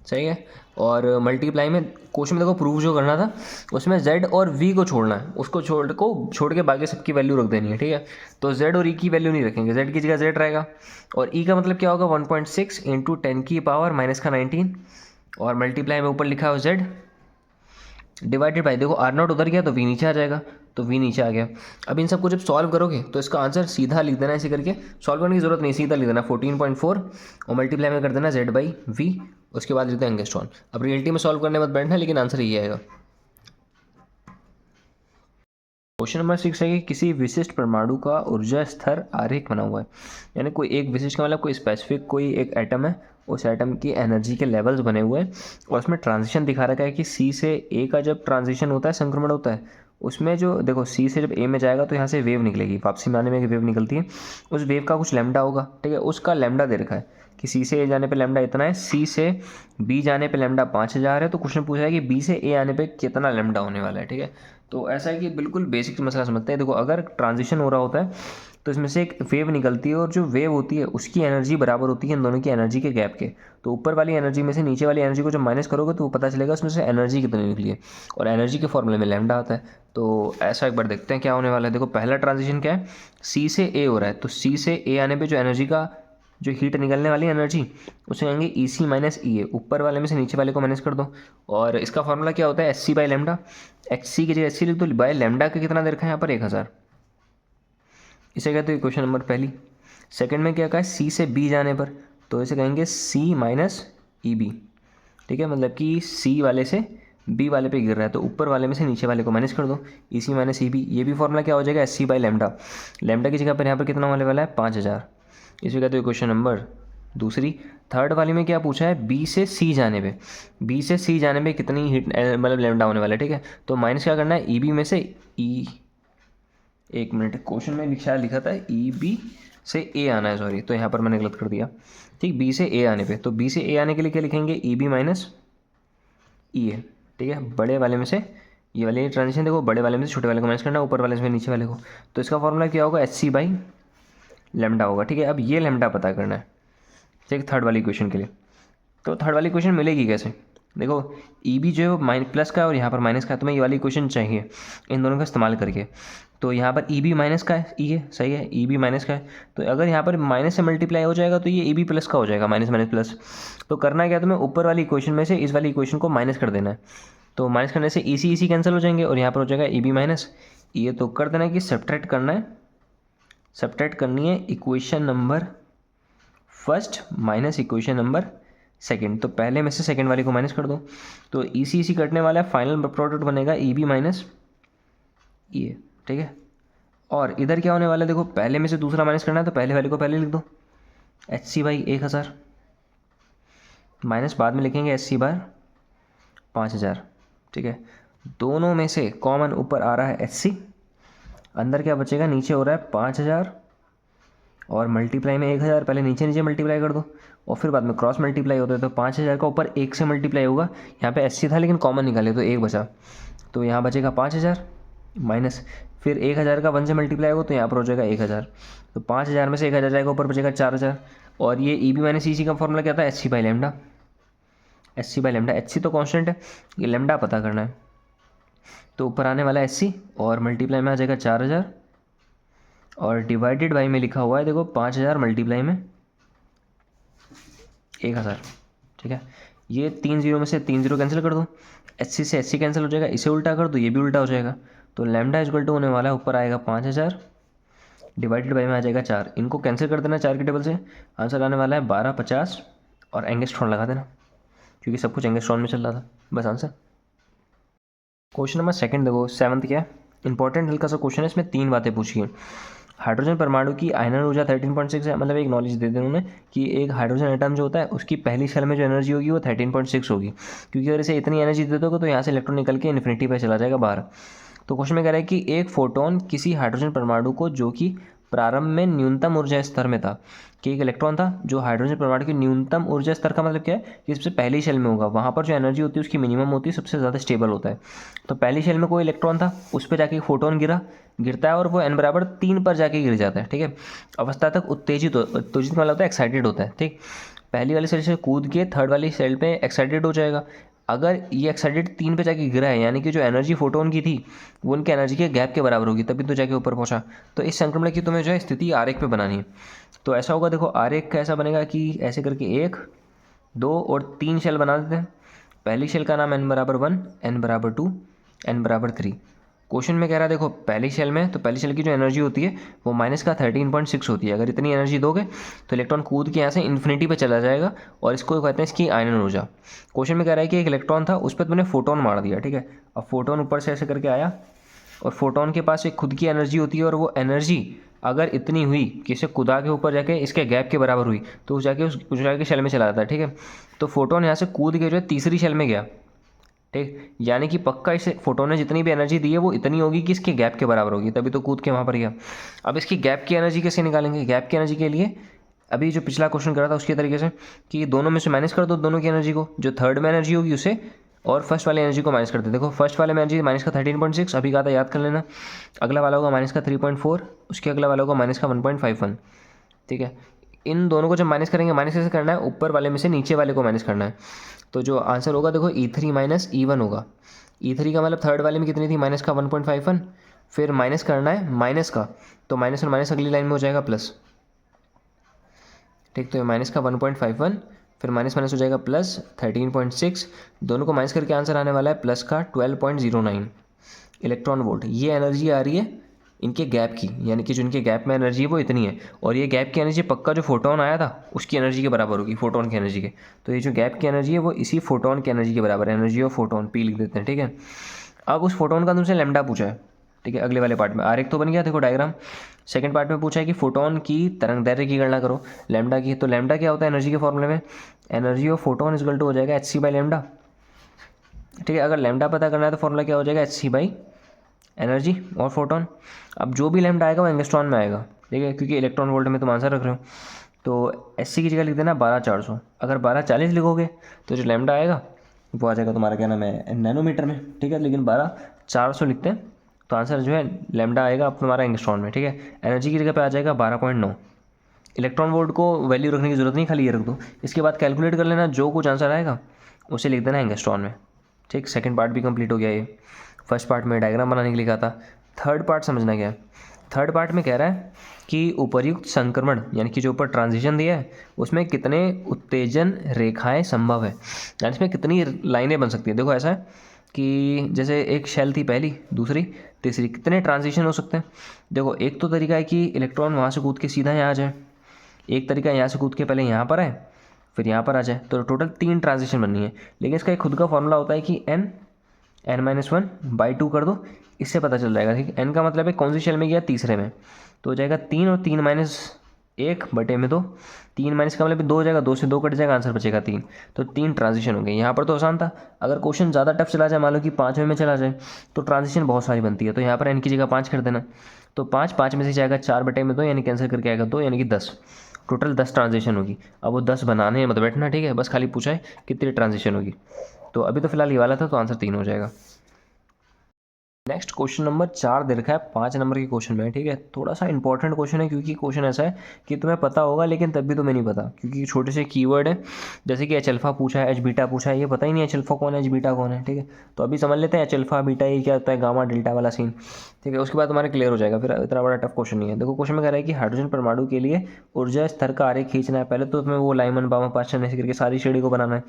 सही है, और मल्टीप्लाई में क्वेश्चन में देखो प्रूव जो करना था उसमें z और v को छोड़ना है, उसको छोड़ के बाकी सबकी वैल्यू रख देनी है। ठीक है, तो z और e की वैल्यू नहीं रखेंगे, z की जगह z रहेगा, और e का मतलब क्या होगा 1.6 इंटू 10⁻⁻19, और मल्टीप्लाई में ऊपर लिखा है z डिवाइडेड बाई, देखो आर नॉट उधर गया तो v नीचे आ जाएगा, तो v नीचे आ गया। अब इन सबको जब सॉल्व करोगे तो इसका आंसर सीधा लिख देना, ऐसे करके सॉल्व करने की जरूरत नहीं, सीधा लिख देना 14.4 और मल्टीप्लाई में कर देना z/v, उसके बाद लिख दें एंगस्ट्रॉन। अब रियलिटी में सॉल्व करने मत बैठना, लेकिन आंसर ये आएगा। क्वेश्चन नंबर 6 है कि किसी विशिष्ट परमाणु का ऊर्जा स्तर आरेख बना हुआ है, यानी कोई एक विशिष्ट का मतलब कोई स्पेसिफिक कोई एक एटम है, उस एटम की एनर्जी के लेवल्स बने हुए हैं, और उसमें ट्रांजिशन दिखा रखा है कि सी से ए का जब ट्रांजिशन होता है, संक्रमण होता है, उसमें जो देखो सी से जब ए में जाएगा तो यहाँ से वेव निकलेगी, वापसी में आने में एक वेव निकलती है, उस वेव का कुछ लैम्डा होगा। ठीक है, उसका लैम्डा दे रखा है कि सी से ए जाने पे लैम्डा इतना है, सी से बी जाने पे लैम्डा 5000 है, तो क्वेश्चन पूछा है कि बी से ए आने पे कितना लैम्डा होने वाला है। ठीक है, तो ऐसा है कि बिल्कुल बेसिक मसला समझते हैं। देखो अगर ट्रांजिशन हो रहा होता है तो इसमें से एक वेव निकलती है, और जो वेव होती है उसकी एनर्जी बराबर होती है इन दोनों की एनर्जी के गैप के, तो ऊपर वाली एनर्जी में से नीचे वाली एनर्जी को जब माइनस करोगे तो वो पता चलेगा उसमें से एनर्जी कितनी निकली है, और एनर्जी के फॉर्मूले में लैम्डा आता है। तो ऐसा एक बार देखते हैं क्या होने वाला है। देखो पहला ट्रांजिशन क्या है, सी से ए हो रहा है, तो सी से ए आने पर जो एनर्जी का जो हीट निकलने वाली एनर्जी उसे कहेंगे ई सी माइनस ई ए, ऊपर वाले में से नीचे वाले को माइनस कर दो, और इसका फॉर्मूला क्या होता है h c by lambda, h c की जगह एच सी लिख दो, बाय लेमडा का कितना दे रखा है यहाँ पर 1000, इसे कहते हैं क्वेश्चन नंबर पहली। सेकंड में क्या कहा है, सी से बी जाने पर, तो इसे कहेंगे सी माइनस ई बी। ठीक है, मतलब कि सी वाले से बी वाले पे गिर रहा है, तो ऊपर वाले में से नीचे वाले को माइनस कर दो, ई सी माइनस ई बी। ये भी फॉर्मूला क्या हो जाएगा h c by lambda, lambda की जगह पर यहाँ पर कितना होने वाला है 5000, इसे कहते हैं क्वेश्चन नंबर दूसरी। थर्ड वाली में क्या पूछा है, बी से सी जाने पे, बी से सी जाने पे कितनी हीट मतलब लैम्डा होने वाला है। ठीक है, तो माइनस क्या करना है, ई बी में से ई, एक मिनट क्वेश्चन में शायद लिखा था ई बी से ए आना है, सॉरी, तो यहाँ पर मैंने गलत कर दिया। ठीक, बी से ए आने पे, तो बी से ए आने के लिए क्या लिखेंगे, ई बी माइनस ई ए। ठीक है, बड़े वाले में से ये वाले ट्रांजिशन देखो, बड़े वाले में से छोटे वाले को माइनस करना, ऊपर वाले से नीचे वाले को, तो इसका फॉर्मूला क्या होगा एच सी बाई लैम्डा होगा। ठीक है, अब ये लैम्डा पता करना है। ठीक, थर्ड वाली क्वेश्चन के लिए, तो थर्ड वाली क्वेश्चन मिलेगी कैसे, देखो ई बी जो है वो माइनस प्लस का है और यहाँ पर माइनस का है, तुम्हें ये वाली इक्वेशन चाहिए इन दोनों का इस्तेमाल करके। तो यहाँ पर ई बी माइनस का है, ई है सही है, ई बी माइनस का है, तो अगर यहाँ पर माइनस से मल्टीप्लाई हो जाएगा तो ये ई बी प्लस का हो जाएगा, माइनस माइनस प्लस। तो करना क्या, तुम्हें ऊपर वाली इक्वेशन में से इस वाली इक्वेशन को माइनस कर देना है। तो माइनस करने से ई सी कैंसिल हो जाएंगे और यहाँ पर हो जाएगा ई बी माइनस। ये तो कर देना है कि सब्ट्रैक्ट करना है, सब्ट्रैक्ट करनी है equation number first minus equation number second. तो पहले में से सेकंड वाले को माइनस कर दो, तो ई सी कटने वाला है, फाइनल प्रोडक्ट बनेगा ई बी माइनस ये, ठीक है। और इधर क्या होने वाला है, देखो पहले में से दूसरा माइनस करना है तो पहले वाले को पहले लिख दो, एच सी बाई 1000 माइनस बाद में लिखेंगे एच सी बार 5000, ठीक है। दोनों में से कॉमन ऊपर आ रहा है एच सी, अंदर क्या बचेगा, नीचे हो रहा है 5000 और मल्टीप्लाई में 1000, पहले नीचे नीचे मल्टीप्लाई कर दो और फिर बाद में क्रॉस मल्टीप्लाई होता है, तो 5000 का ऊपर 1 से मल्टीप्लाई होगा। यहाँ पे 80 था लेकिन कॉमन निकाले तो 1 बचा, तो यहाँ बचेगा 5000 माइनस फिर 1000 का 1 से मल्टीप्लाई होगा तो यहाँ पर हो जाएगा 1000, तो 5000 में से 1000 जाएगा, ऊपर बचेगा 4000। और ये ई बी माइनस ई सी का फॉर्मूला क्या था, h c by lambda, h c by lambda, h c तो कॉन्स्टेंट है, ये लेमडा पता करना है। तो ऊपर आने वाला एच सी और मल्टीप्लाई में आ जाएगा 4000 और डिवाइडेड बाई में लिखा हुआ है देखो 5000 मल्टीप्लाई में 1000, ठीक है। ये 3 जीरो में से 3 जीरो कैंसिल कर दो, एच सी से एच सी कैंसिल हो जाएगा, इसे उल्टा कर दो ये भी उल्टा हो जाएगा, तो लैम्डा इक्वल टू होने वाला है, ऊपर आएगा 5000 डिवाइडेड बाई में आ जाएगा 4, इनको कैंसिल कर देना 4 के टेबल से, आंसर आने वाला है 1250 और एंगस्ट्रॉन लगा देना क्योंकि सब कुछ एंगस्ट्रॉन में चल रहा था, बस आंसर। क्वेश्चन नंबर सेकंड देखो, 7th क्या है, इंपॉर्टेंट हल्का सा क्वेश्चन है, इसमें 3 बातें पूछी हैं। हाइड्रोजन परमाणु की आयनन ऊर्जा 13.6 है, मतलब एक नॉलेज दे दें उन्होंने कि एक हाइड्रोजन एटम जो होता है उसकी पहली शेल में जो एनर्जी होगी वो 13.6 होगी, क्योंकि अगर इसे इतनी एनर्जी दे दोगे तो यहाँ से इलेक्ट्रॉन निकल के इन्फिनिटी पर चला जाएगा बाहर। तो क्वेश्चन में कह रहा है कि एक फोटोन किसी हाइड्रोजन परमाणु को जो कि प्रारंभ में न्यूनतम ऊर्जा स्तर में था, कि एक इलेक्ट्रॉन था जो हाइड्रोजन परमाणु की न्यूनतम ऊर्जा स्तर का मतलब क्या है कि सबसे पहली शेल में होगा, वहाँ पर जो एनर्जी होती है उसकी मिनिमम होती है, सबसे ज़्यादा स्टेबल होता है। तो पहली शेल में कोई इलेक्ट्रॉन था, उस पर जाके फोटोन गिरता है और वो n बराबर 3 पर जाके गिर जाता है, ठीक है। अवस्था तक उत्तेजित मतलब होता है एक्साइटेड होता है, ठीक। पहली वाली सेल से कूद के थर्ड वाली सेल पे एक्साइटेड हो जाएगा। अगर ये एक्साइटेड 3 पे जाके गिरा है यानी कि जो एनर्जी फोटोन की थी वो उनके एनर्जी के गैप के बराबर होगी, तभी तो जाके ऊपर पहुंचा। तो इस संक्रमण की तुम्हें जो है स्थिति आरेख पे बनानी है। तो ऐसा होगा, देखो आरेख कैसा बनेगा कि ऐसे करके 1 2 और 3 शेल बना देते हैं। पहली शेल का नाम n बराबर 1, n बराबर 2, n बराबर 3। क्वेश्चन में कह रहा है देखो पहली शेल में, तो पहली शेल की जो एनर्जी होती है वो माइनस का 13.6 होती है। अगर इतनी एनर्जी दोगे तो इलेक्ट्रॉन कूद के यहाँ से इन्फिनिटी पे चला जाएगा और इसको कहते हैं इसकी आयनन ऊर्जा। क्वेश्चन में कह रहा है कि एक इलेक्ट्रॉन था उस पर तुमने फोटोन मार दिया, ठीक है। अब फोटोन ऊपर से ऐसे करके आया और फोटोन के पास एक खुद की एनर्जी होती है और वो एनर्जी अगर इतनी हुई कि इसे कुदा के ऊपर जाके इसके गैप के बराबर हुई तो उस जाके शेल में चला जाता है, ठीक है। तो फोटोन यहाँ से कूद के जो है तीसरी शेल में गया, ठीक, यानी कि पक्का इसे फोटोन ने जितनी भी एनर्जी दी है वो इतनी होगी कि इसके गैप के बराबर होगी, तभी तो कूद के वहाँ पर गया। अब इसकी गैप की एनर्जी कैसे निकालेंगे, गैप की एनर्जी के लिए अभी जो पिछला क्वेश्चन करा था उसके तरीके से कि दोनों में से माइनस कर दो दोनों की एनर्जी को, जो थर्ड में एनर्जी होगी उसे और फर्स्ट वाले एनर्जी को माइनस कर दो। देखो फर्स्ट वाले में एनर्जी माइनस का 13.6 अभी कहा था, याद कर लेना। अगला वाला होगा माइनस का 3.4, उसके अगला वाला होगा माइनस का 1.51, ठीक है। इन दोनों को जब माइनस करेंगे, माइनस कैसे करना है, ऊपर वाले में से नीचे वाले को माइनस करना है। तो जो आंसर होगा देखो E3 माइनस E1 होगा। E3 का मतलब थर्ड वाले में कितनी थी, माइनस का 1.51, फिर माइनस करना है माइनस का, तो माइनस और माइनस अगली लाइन में हो जाएगा प्लस, ठीक। तो माइनस का 1.51 फिर माइनस माइनस हो जाएगा प्लस 13.6, दोनों को माइनस करके आंसर आने वाला है प्लस का 12.09 इलेक्ट्रॉन वोल्ट। ये एनर्जी आ रही है इनके गैप की, यानी कि जो इनके गैप में एनर्जी है वो इतनी है और ये गैप की एनर्जी पक्का जो फोटोन आया था उसकी एनर्जी के बराबर होगी, फोटोन की एनर्जी के। तो ये जो गैप की एनर्जी है वो इसी फोटोन की एनर्जी के बराबर है, एनर्जी ऑफ फोटोन पी लिख देते हैं, ठीक है। अब उस फोटोन का तुमसे लैम्डा पूछा है, ठीक है। अगले वाले पार्ट में आरेख तो बन गया, देखो डायग्राम। सेकंड पार्ट में पूछा है कि फोटोन की तरंग दैर्घ्य की गणना करो लैम्डा की। तो लैम्डा क्या होता है एनर्जी के फॉर्मूले में, energy of photon equal to हो जाएगा एच सी बाई लैम्डा, ठीक है। अगर लैम्डा पता करना है तो फॉर्मूला क्या हो जाएगा, एच सी बाई एनर्जी और फोटोन। अब जो भी लैम्डा आएगा वो एंगस्ट्रॉन में आएगा, ठीक है, क्योंकि इलेक्ट्रॉन वोल्ट में तुम आंसर रख रहे हो। तो एस सी की जगह लिख देना 12400। अगर 1240 लिखोगे तो जो लैम्डा आएगा वो आ जाएगा तुम्हारा क्या नाम है नैनोमीटर में, ठीक है। लेकिन 12400 लिखते हैं तो आंसर जो है लैम्डा आएगा अब तुम्हारा एंगस्ट्रॉन में, ठीक है। एनर्जी की जगह पे आ जाएगा 12.9। इलेक्ट्रॉन वोल्ट को वैल्यू रखने की जरूरत नहीं, खाली ये रख दो। इसके बाद कैलकुलेट कर लेना, जो कुछ आंसर आएगा उसे लिख देना एंगस्ट्रॉन में। ठीक, सेकंड पार्ट भी कंप्लीट हो गया ये। फर्स्ट पार्ट में डायग्राम बनाने के लिए कहा था। थर्ड पार्ट समझना क्या है। थर्ड पार्ट में कह रहा है कि उपर्युक्त संक्रमण यानी कि जो ऊपर ट्रांजिशन दिया है उसमें कितने उत्तेजन रेखाएं संभव है, यानी इसमें कितनी लाइनें बन सकती है। देखो ऐसा है कि जैसे एक शेल थी पहली, दूसरी, तीसरी, कितने ट्रांजिशन हो सकते हैं। देखो एक तो तरीका है कि इलेक्ट्रॉन वहाँ से कूद के सीधा यहाँ आ जाए, एक तरीका यहाँ से कूद के पहले यहाँ पर आए फिर यहाँ पर आ जाए, तो टोटल 3 ट्रांजिशन बननी है। लेकिन इसका एक खुद का फॉर्मूला होता है कि n-1/2 कर दो, इससे पता चल जाएगा। ठीक, n का मतलब है कौन सी शेल में गया, तीसरे में, तो हो जाएगा 3 और 3-1/2। 3 माइनस का मतलब 2 हो जाएगा, 2 से 2 कट जाएगा, आंसर बचेगा 3। तो 3 ट्रांजिशन हो गए। यहाँ पर तो आसान था। अगर क्वेश्चन ज़्यादा टफ चला जाए, मान लो कि 5वें में चला जाए, तो ट्रांजिशन बहुत सारी बनती है। तो यहाँ पर n की जगह 5 कर देना, तो 5 में से जाएगा 4/2 यानी कैंसिल करके आएगा 2 यानी कि 10। टोटल 10 ट्रांजिशन होगी। अब वो 10 बनाने हैं मत बैठना, ठीक है, बस खाली पूछा है कितनी ट्रांजिशन होगी। तो अभी तो फिलहाल ये वाला था, तो आंसर 3 हो जाएगा। नेक्स्ट क्वेश्चन नंबर 4 दे रखा है 5 नंबर के क्वेश्चन में। ठीक है, थोड़ा सा इंपॉर्टेंट क्वेश्चन है क्योंकि क्वेश्चन ऐसा है कि तुम्हें पता होगा लेकिन तब भी तुम्हें नहीं पता, क्योंकि छोटे से कीवर्ड है। जैसे कि एच अल्फा पूछा है, एच बीटा पूछा है, ये पता ही नहीं एच अल्फा कौन है, एच बीटा कौन है। ठीक है, तो अभी समझ लेते हैं एच अल्फा बीटा ये क्या होता है, गामा डेल्टा वाला सीन। ठीक है, उसके बाद तुम्हारा क्लियर हो जाएगा, फिर इतना बड़ा टफ क्वेश्चन नहीं है। देखो क्वेश्चन में कह रहा है कि हाइड्रोजन परमाणु के लिए ऊर्जा स्तर का आरेख खींचना है। पहले तो तुम्हें वो लाइमन बामा पास्चन ऐसे करके सारी श्रेणी को बनाना है।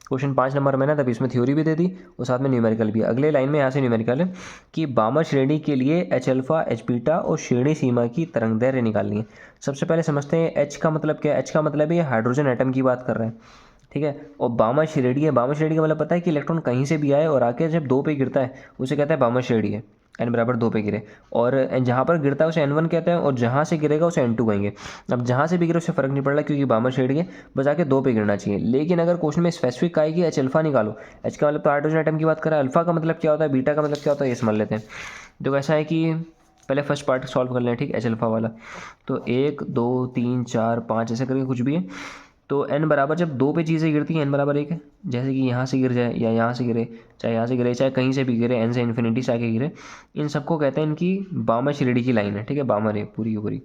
क्वेश्चन 5 नंबर में ना, तभी इसमें थ्योरी भी दे दी और साथ में न्यूमेरिकल भी। अगले लाइन में यहाँ से न्यूमेरिकल है कि बामा श्रेणी के लिए एच अल्फा, एच बीटा और श्रेणी सीमा की तरंग दैर्घ्य निकालनी है। सबसे पहले समझते हैं एच का मतलब क्या है। एच का मतलब है ये हाइड्रोजन एटम की बात कर रहे हैं। ठीक है, और बामा श्रेणी है। बामा श्रेणी का मतलब पता है कि इलेक्ट्रॉन कहीं से भी आए और आके जब 2 पे गिरता है उसे कहता है बामा श्रेणी है। n=2 पे गिरे, और जहाँ पर गिरता है उसे n1 कहते हैं, और जहाँ से गिरेगा उसे n2 कहेंगे। अब जहाँ से भी गिरे उससे फर्क नहीं पड़ रहा क्योंकि बामा श्रेणी है, बस आके 2 पे गिरना चाहिए। लेकिन अगर क्वेश्चन में स्पेसिफिक आए कि एच अल्फा निकालो, एच का मतलब तो हाइड्रोजन एटम की बात कर रहा है, अल्फा का मतलब क्या होता है, बीटा का मतलब क्या होता है, ये समझ लेते हैं। तो ऐसा है कि पहले फर्स्ट पार्ट सॉल्व कर लें। ठीक, एच अल्फा वाला, तो 1 2 3 4 5 ऐसे करके कुछ भी है। तो n बराबर जब 2 पे चीज़ें गिरती हैं, n बराबर 1 है। जैसे कि यहाँ से गिर जाए या यहाँ से गिरे, चाहे यहाँ से गिरे चाहे कहीं से भी गिरे, n से इन्फिनिटी से आके गिरे, इन सबको कहते हैं इनकी बामा श्रेणी की लाइन है। ठीक है, बामा है पूरी की पूरी।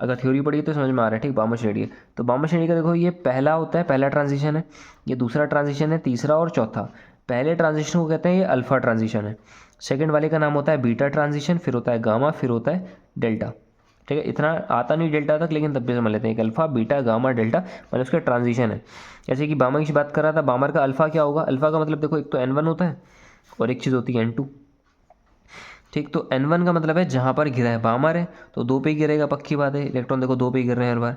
अगर थ्योरी पढ़ी तो समझ में आ रहा है। ठीक, बामा श्रेणी है। तो बामा श्रेणी का देखो ये पहला होता है, पहला ट्रांजिशन है, ये दूसरा ट्रांजिशन है, तीसरा और चौथा। पहले ट्रांजिशन को कहते हैं ये अल्फा ट्रांजिशन है। सेकंड वाले का नाम होता है बीटा ट्रांजिशन, फिर होता है गामा, फिर होता है डेल्टा। ठीक है, इतना आता नहीं डेल्टा तक, लेकिन तब भी समझ लेते हैं कि अल्फा, बीटा, गामा, डेल्टा मतलब उसका ट्रांजिशन है। जैसे कि बामा की बात कर रहा था, बामर का अल्फा क्या होगा। अल्फा का मतलब देखो एक तो n1 होता है और एक चीज़ होती है n2। ठीक, तो n1 का मतलब है जहाँ पर गिरा है, बामर है तो 2 पे ही गिरेगा, पक्की बात है। इलेक्ट्रॉन देखो 2 पे ही गिर रहे हैं हर बार।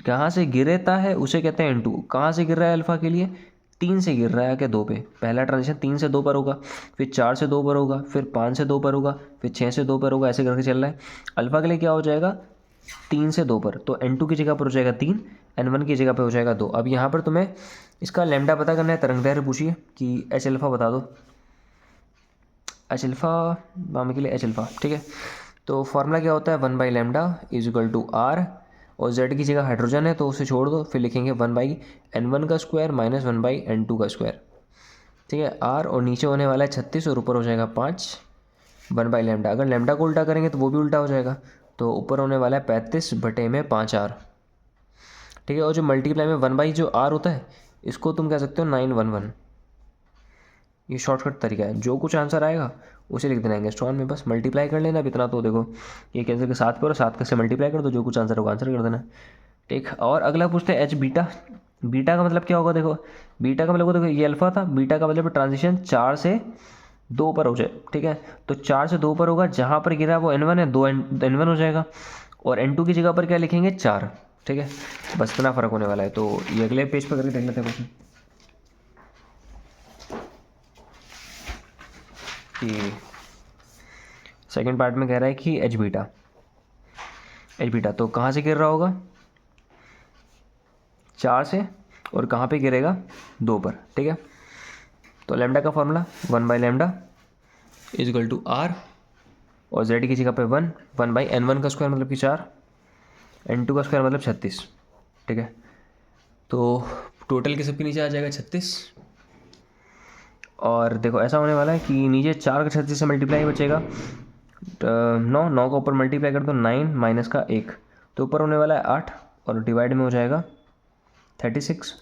कहाँ से गिरता है उसे कहते हैं n2। कहाँ से गिर रहा है अल्फा के लिए, 3 से गिर रहा है क्या 2 पे। पहला ट्रांजिशन 3 से 2 पर होगा, फिर 4 से 2 पर होगा, फिर 5 से 2 पर होगा, फिर 6 से 2 पर होगा, ऐसे करके चल रहा है। अल्फा के लिए क्या हो जाएगा, 3 से 2 पर, तो n2 की जगह पर हो जाएगा 3, n1 की जगह पर हो जाएगा 2। अब यहाँ पर तुम्हें इसका लैम्डा पता करना है, तरंग दैर्घ्य पूछिए कि एच अल्फा बता दो। एच अल्फा बामे के लिए एच अल्फा। ठीक है, तो फार्मूला क्या होता है, 1/λ=r, और z की जगह हाइड्रोजन है तो उसे छोड़ दो, फिर लिखेंगे 1/n1 का स्क्वायर माइनस 1/n2 का स्क्वायर। ठीक है, r और नीचे होने वाला है 36 और ऊपर हो जाएगा 5, 1/λ। अगर लैम्डा को उल्टा करेंगे तो वो भी उल्टा हो जाएगा, तो ऊपर होने वाला है 35/5r। ठीक है, और जो मल्टीप्लाई में 1 बाई जो r होता है इसको तुम कह सकते हो 911। ये शॉर्टकट तरीका है, जो कुछ आंसर आएगा उसे लिख देना एंगस्ट्रॉन में, बस मल्टीप्लाई कर लेना। अब इतना तो देखो ये कैंसिल के 7 पे और 7 से मल्टीप्लाई कर दो, जो कुछ आंसर होगा आंसर कर देना। ठीक, और अगला पूछते हैं एच बीटा। बीटा का मतलब क्या होगा, देखो बीटा का मतलब देखो ये अल्फा था, बीटा का मतलब ट्रांजिशन 4 से 2 पर हो जाए। ठीक है, तो 4 से 2 पर होगा, जहाँ पर गिरा वो n1 है, 2 n1 हो जाएगा, और n2 की जगह पर क्या लिखेंगे 4। ठीक है, बस इतना फ़र्क होने वाला है। तो ये अगले पेज पर करके देख लेते हैं क्वेश्चन कि सेकंड पार्ट में कह रहा है कि एच बीटा तो कहाँ से गिर रहा होगा, 4 से, और कहाँ पे गिरेगा 2 पर। ठीक है, तो लैम्डा का फॉर्मूला 1/λ=r, और z की जगह पे 1/n1 का स्क्वायर मतलब कि 4, n2 का स्क्वायर मतलब 36। ठीक है, तो टोटल के सबके नीचे आ जाएगा 36, और देखो ऐसा होने वाला है कि नीचे 4 का 36 से मल्टीप्लाई बचेगा 9 का ऊपर मल्टीप्लाई कर दो 9 माइनस का 1, तो ऊपर होने वाला है 8 और डिवाइड में हो जाएगा 36।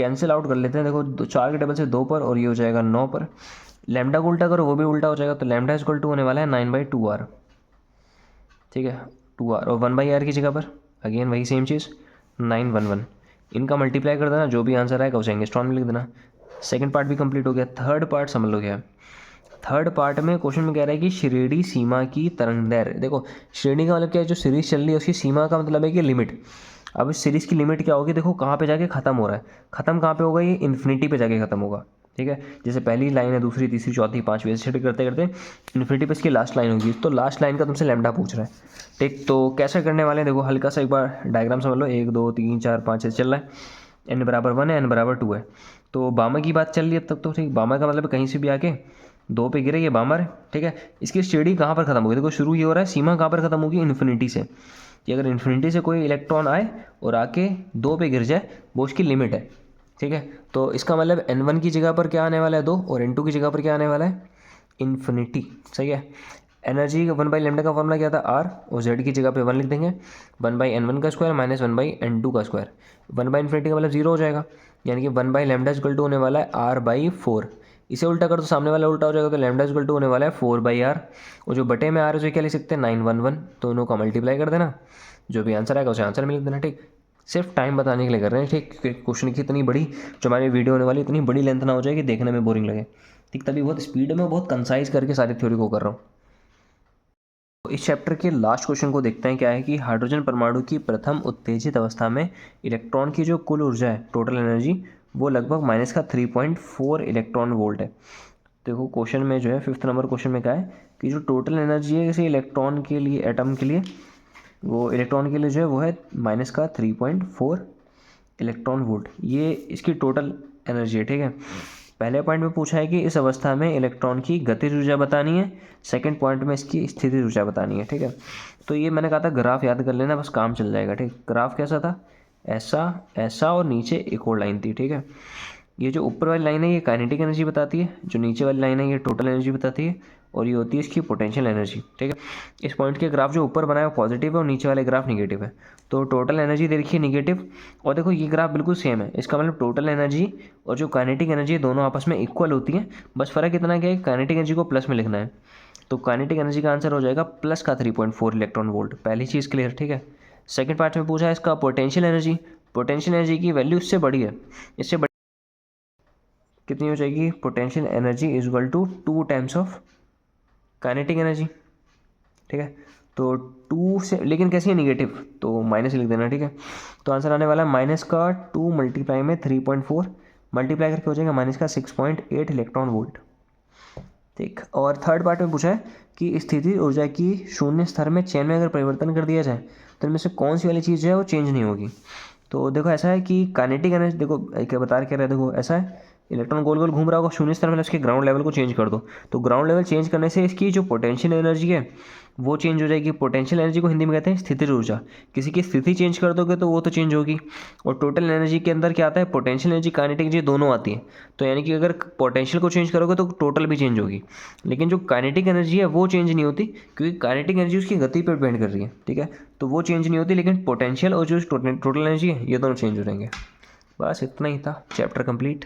कैंसिल आउट कर लेते हैं। देखो 4 के टेबल से 2 पर और ये हो जाएगा 9 पर। लैम्डा को उल्टा करो वो भी उल्टा हो जाएगा, तो लैम्डा इज इक्वल टू होने वाला है 9/2r। ठीक है, 2r और 1/r की जगह पर अगेन वही सेम चीज़ 911। इनका मल्टीप्लाई कर देना, जो भी आंसर आएगा उसे एंगस्ट्रॉन में लिख देना। सेकंड पार्ट भी कंप्लीट हो गया। थर्ड पार्ट समझ लो क्या है। थर्ड पार्ट में क्वेश्चन में कह रहा है कि श्रेणी सीमा की तरंगदैर्घ्य। देखो श्रेणी का मतलब क्या है, जो सीरीज चल रही है उसकी सीमा का मतलब है कि लिमिट। अब इस सीरीज़ की लिमिट क्या होगी, देखो कहाँ पे जाके ख़त्म हो रहा है। ख़त्म कहाँ पे होगा, ये इन्फिनिटी पे जाके ख़त्म होगा। ठीक है, जैसे पहली लाइन है, दूसरी, तीसरी, चौथी, पाँचवीं ऐसे करते करते इन्फिनिटी पे इसकी लास्ट लाइन होगी। तो लास्ट लाइन का तुमसे लैम्डा पूछ रहा है। ठीक, तो कैसे करने वाले हैं, देखो हल्का सा एक बार डायग्राम समझ लो। 1 2 3 4 5 ऐसे चल रहा है। n बराबर 1 है, n बराबर 2 है। तो बामा की बात चल रही है अब तक तो। ठीक, बामा का मतलब कहीं से भी आके 2 पे गिरे, ये बामर है। ठीक है, इसकी श्रेणी कहाँ पर खत्म होगी, देखो शुरू ये हो रहा है, सीमा कहाँ पर खत्म होगी, इन्फिनिटी से। कि अगर इन्फिनिटी से कोई इलेक्ट्रॉन आए और आके 2 पे गिर जाए, वो उसकी लिमिट है। ठीक है, तो इसका मतलब n1 की जगह पर क्या आने वाला है 2, और n2 की जगह पर क्या आने वाला है इन्फिनिटी। सही है। एनर्जी 1/λ का फॉर्मूला क्या था, r, और z की जगह पे 1 लिख देंगे। 1/n1 का स्क्वायर माइनस 1/n2 का स्क्वायर। 1/इन्फिनिटी का मतलब 0 हो जाएगा, यानी कि 1/λ इक्वल टू होने वाला है r/4। इसे उल्टा कर तो सामने वाला उल्टा हो जाएगा, तो लैम्डा इक्वल टू होने वाला है 4/r। और जो बटे में r है उसे क्या लिख सकते हैं 911। दोनों का मल्टीप्लाई कर देना, जो भी आंसर आएगा उसे आंसर में लिख देना। ठीक, सिर्फ टाइम बताने के लिए कर रहे हैं। ठीक, क्वेश्चन की इतनी बड़ी जो हमारी वीडियो होने वाली इतनी बड़ी लेंथ ना हो जाए कि देखने में बोरिंग लगे। ठीक, तभी बहुत स्पीड में बहुत कंसाइज करके सारी थ्योरी को कर रहा हूँ। तो इस चैप्टर के लास्ट क्वेश्चन को देखते हैं। क्या है कि हाइड्रोजन परमाणु की प्रथम उत्तेजित अवस्था में इलेक्ट्रॉन की जो कुल ऊर्जा है, टोटल एनर्जी, वो लगभग माइनस का 3.4 इलेक्ट्रॉन वोल्ट है। देखो क्वेश्चन में जो है 5th नंबर क्वेश्चन में क्या है कि जो टोटल एनर्जी है जैसे इलेक्ट्रॉन के लिए, एटम के लिए, वो इलेक्ट्रॉन के लिए जो है वो है माइनस का 3.4 इलेक्ट्रॉन वोल्ट। ये इसकी टोटल एनर्जी है। ठीक है, पहले पॉइंट में पूछा है कि इस अवस्था में इलेक्ट्रॉन की गतिज ऊर्जा बतानी है, सेकंड पॉइंट में इसकी स्थितिज ऊर्जा बतानी है। ठीक है, तो ये मैंने कहा था ग्राफ याद कर लेना, बस काम चल जाएगा। ठीक, ग्राफ कैसा था, ऐसा ऐसा और नीचे एक और लाइन थी। ठीक है, ये जो ऊपर वाली लाइन है ये काइनेटिक एनर्जी बताती है, जो नीचे वाली लाइन है ये टोटल एनर्जी बताती है, और ये होती है इसकी पोटेंशियल एनर्जी। ठीक है, इस पॉइंट के ग्राफ जो ऊपर बनाया है वो पॉजिटिव है और नीचे वाले ग्राफ निगेटिव है। तो टोटल एनर्जी देखिए निगेटिव, और देखो ये ग्राफ बिल्कुल सेम है। इसका मतलब टोटल एनर्जी और जो काइनेटिक एनर्जी है दोनों आपस में इक्वल होती हैं, बस फ़र्क इतना क्या है, काइनेटिक एनर्जी को प्लस में लिखना है। तो काइनेटिक एनर्जी का आंसर हो जाएगा प्लस का 3.4 इलेक्ट्रॉन वोल्ट। पहली चीज़ क्लियर। ठीक है, सेकंड पार्ट में पूछा है इसका पोटेंशियल एनर्जी। पोटेंशियल एनर्जी की वैल्यू इससे बड़ी है, इससे बड़ी कितनी हो जाएगी, potential energy is equal to 2 times of kinetic energy. ठीक है, तो 2 से, लेकिन कैसी है निगेटिव, तो माइनस लिख देना। ठीक है, तो आंसर आने वाला है माइनस का 2 मल्टीप्लाई में 3.4 मल्टीप्लाई करके हो जाएगा माइनस का 6.8 इलेक्ट्रॉन वोल्ट। ठीक, और थर्ड पार्ट में पूछा है कि स्थिति ऊर्जा की शून्य स्तर में चेन में अगर परिवर्तन कर दिया जाए तो इनमें से कौन सी वाली चीज़ है वो चेंज नहीं होगी। तो देखो ऐसा है कि काइनेटिक एनर्जी, देखो क्या बता रहे हैं, देखो ऐसा है, इलेक्ट्रॉन गोल गोल घूम रहा होगा शून्य स्तर में, उसके ग्राउंड लेवल को चेंज कर दो, तो ग्राउंड लेवल चेंज करने से इसकी जो पोटेंशियल एनर्जी है वो चेंज हो जाएगी। पोटेंशियल एनर्जी को हिंदी में कहते हैं स्थितिज ऊर्जा। किसी की स्थिति चेंज कर दोगे तो वो तो चेंज होगी। और टोटल एनर्जी के अंदर क्या आता है, पोटेंशियल एनर्जी, काइनेटिक एनर्जी दोनों आती है। तो यानी कि अगर पोटेंशियल को चेंज करोगे तो टोटल भी चेंज होगी, लेकिन जो काइनेटिक एनर्जी है वो चेंज नहीं होती, क्योंकि काइनेटिक एनर्जी उसकी गति पर डिपेंड कर रही है। ठीक है, तो वो चेंज नहीं होती, लेकिन पोटेंशियल और जो टोटल एनर्जी है ये दोनों चेंज हो जाएंगे। बस इतना ही था, चैप्टर कंप्लीट।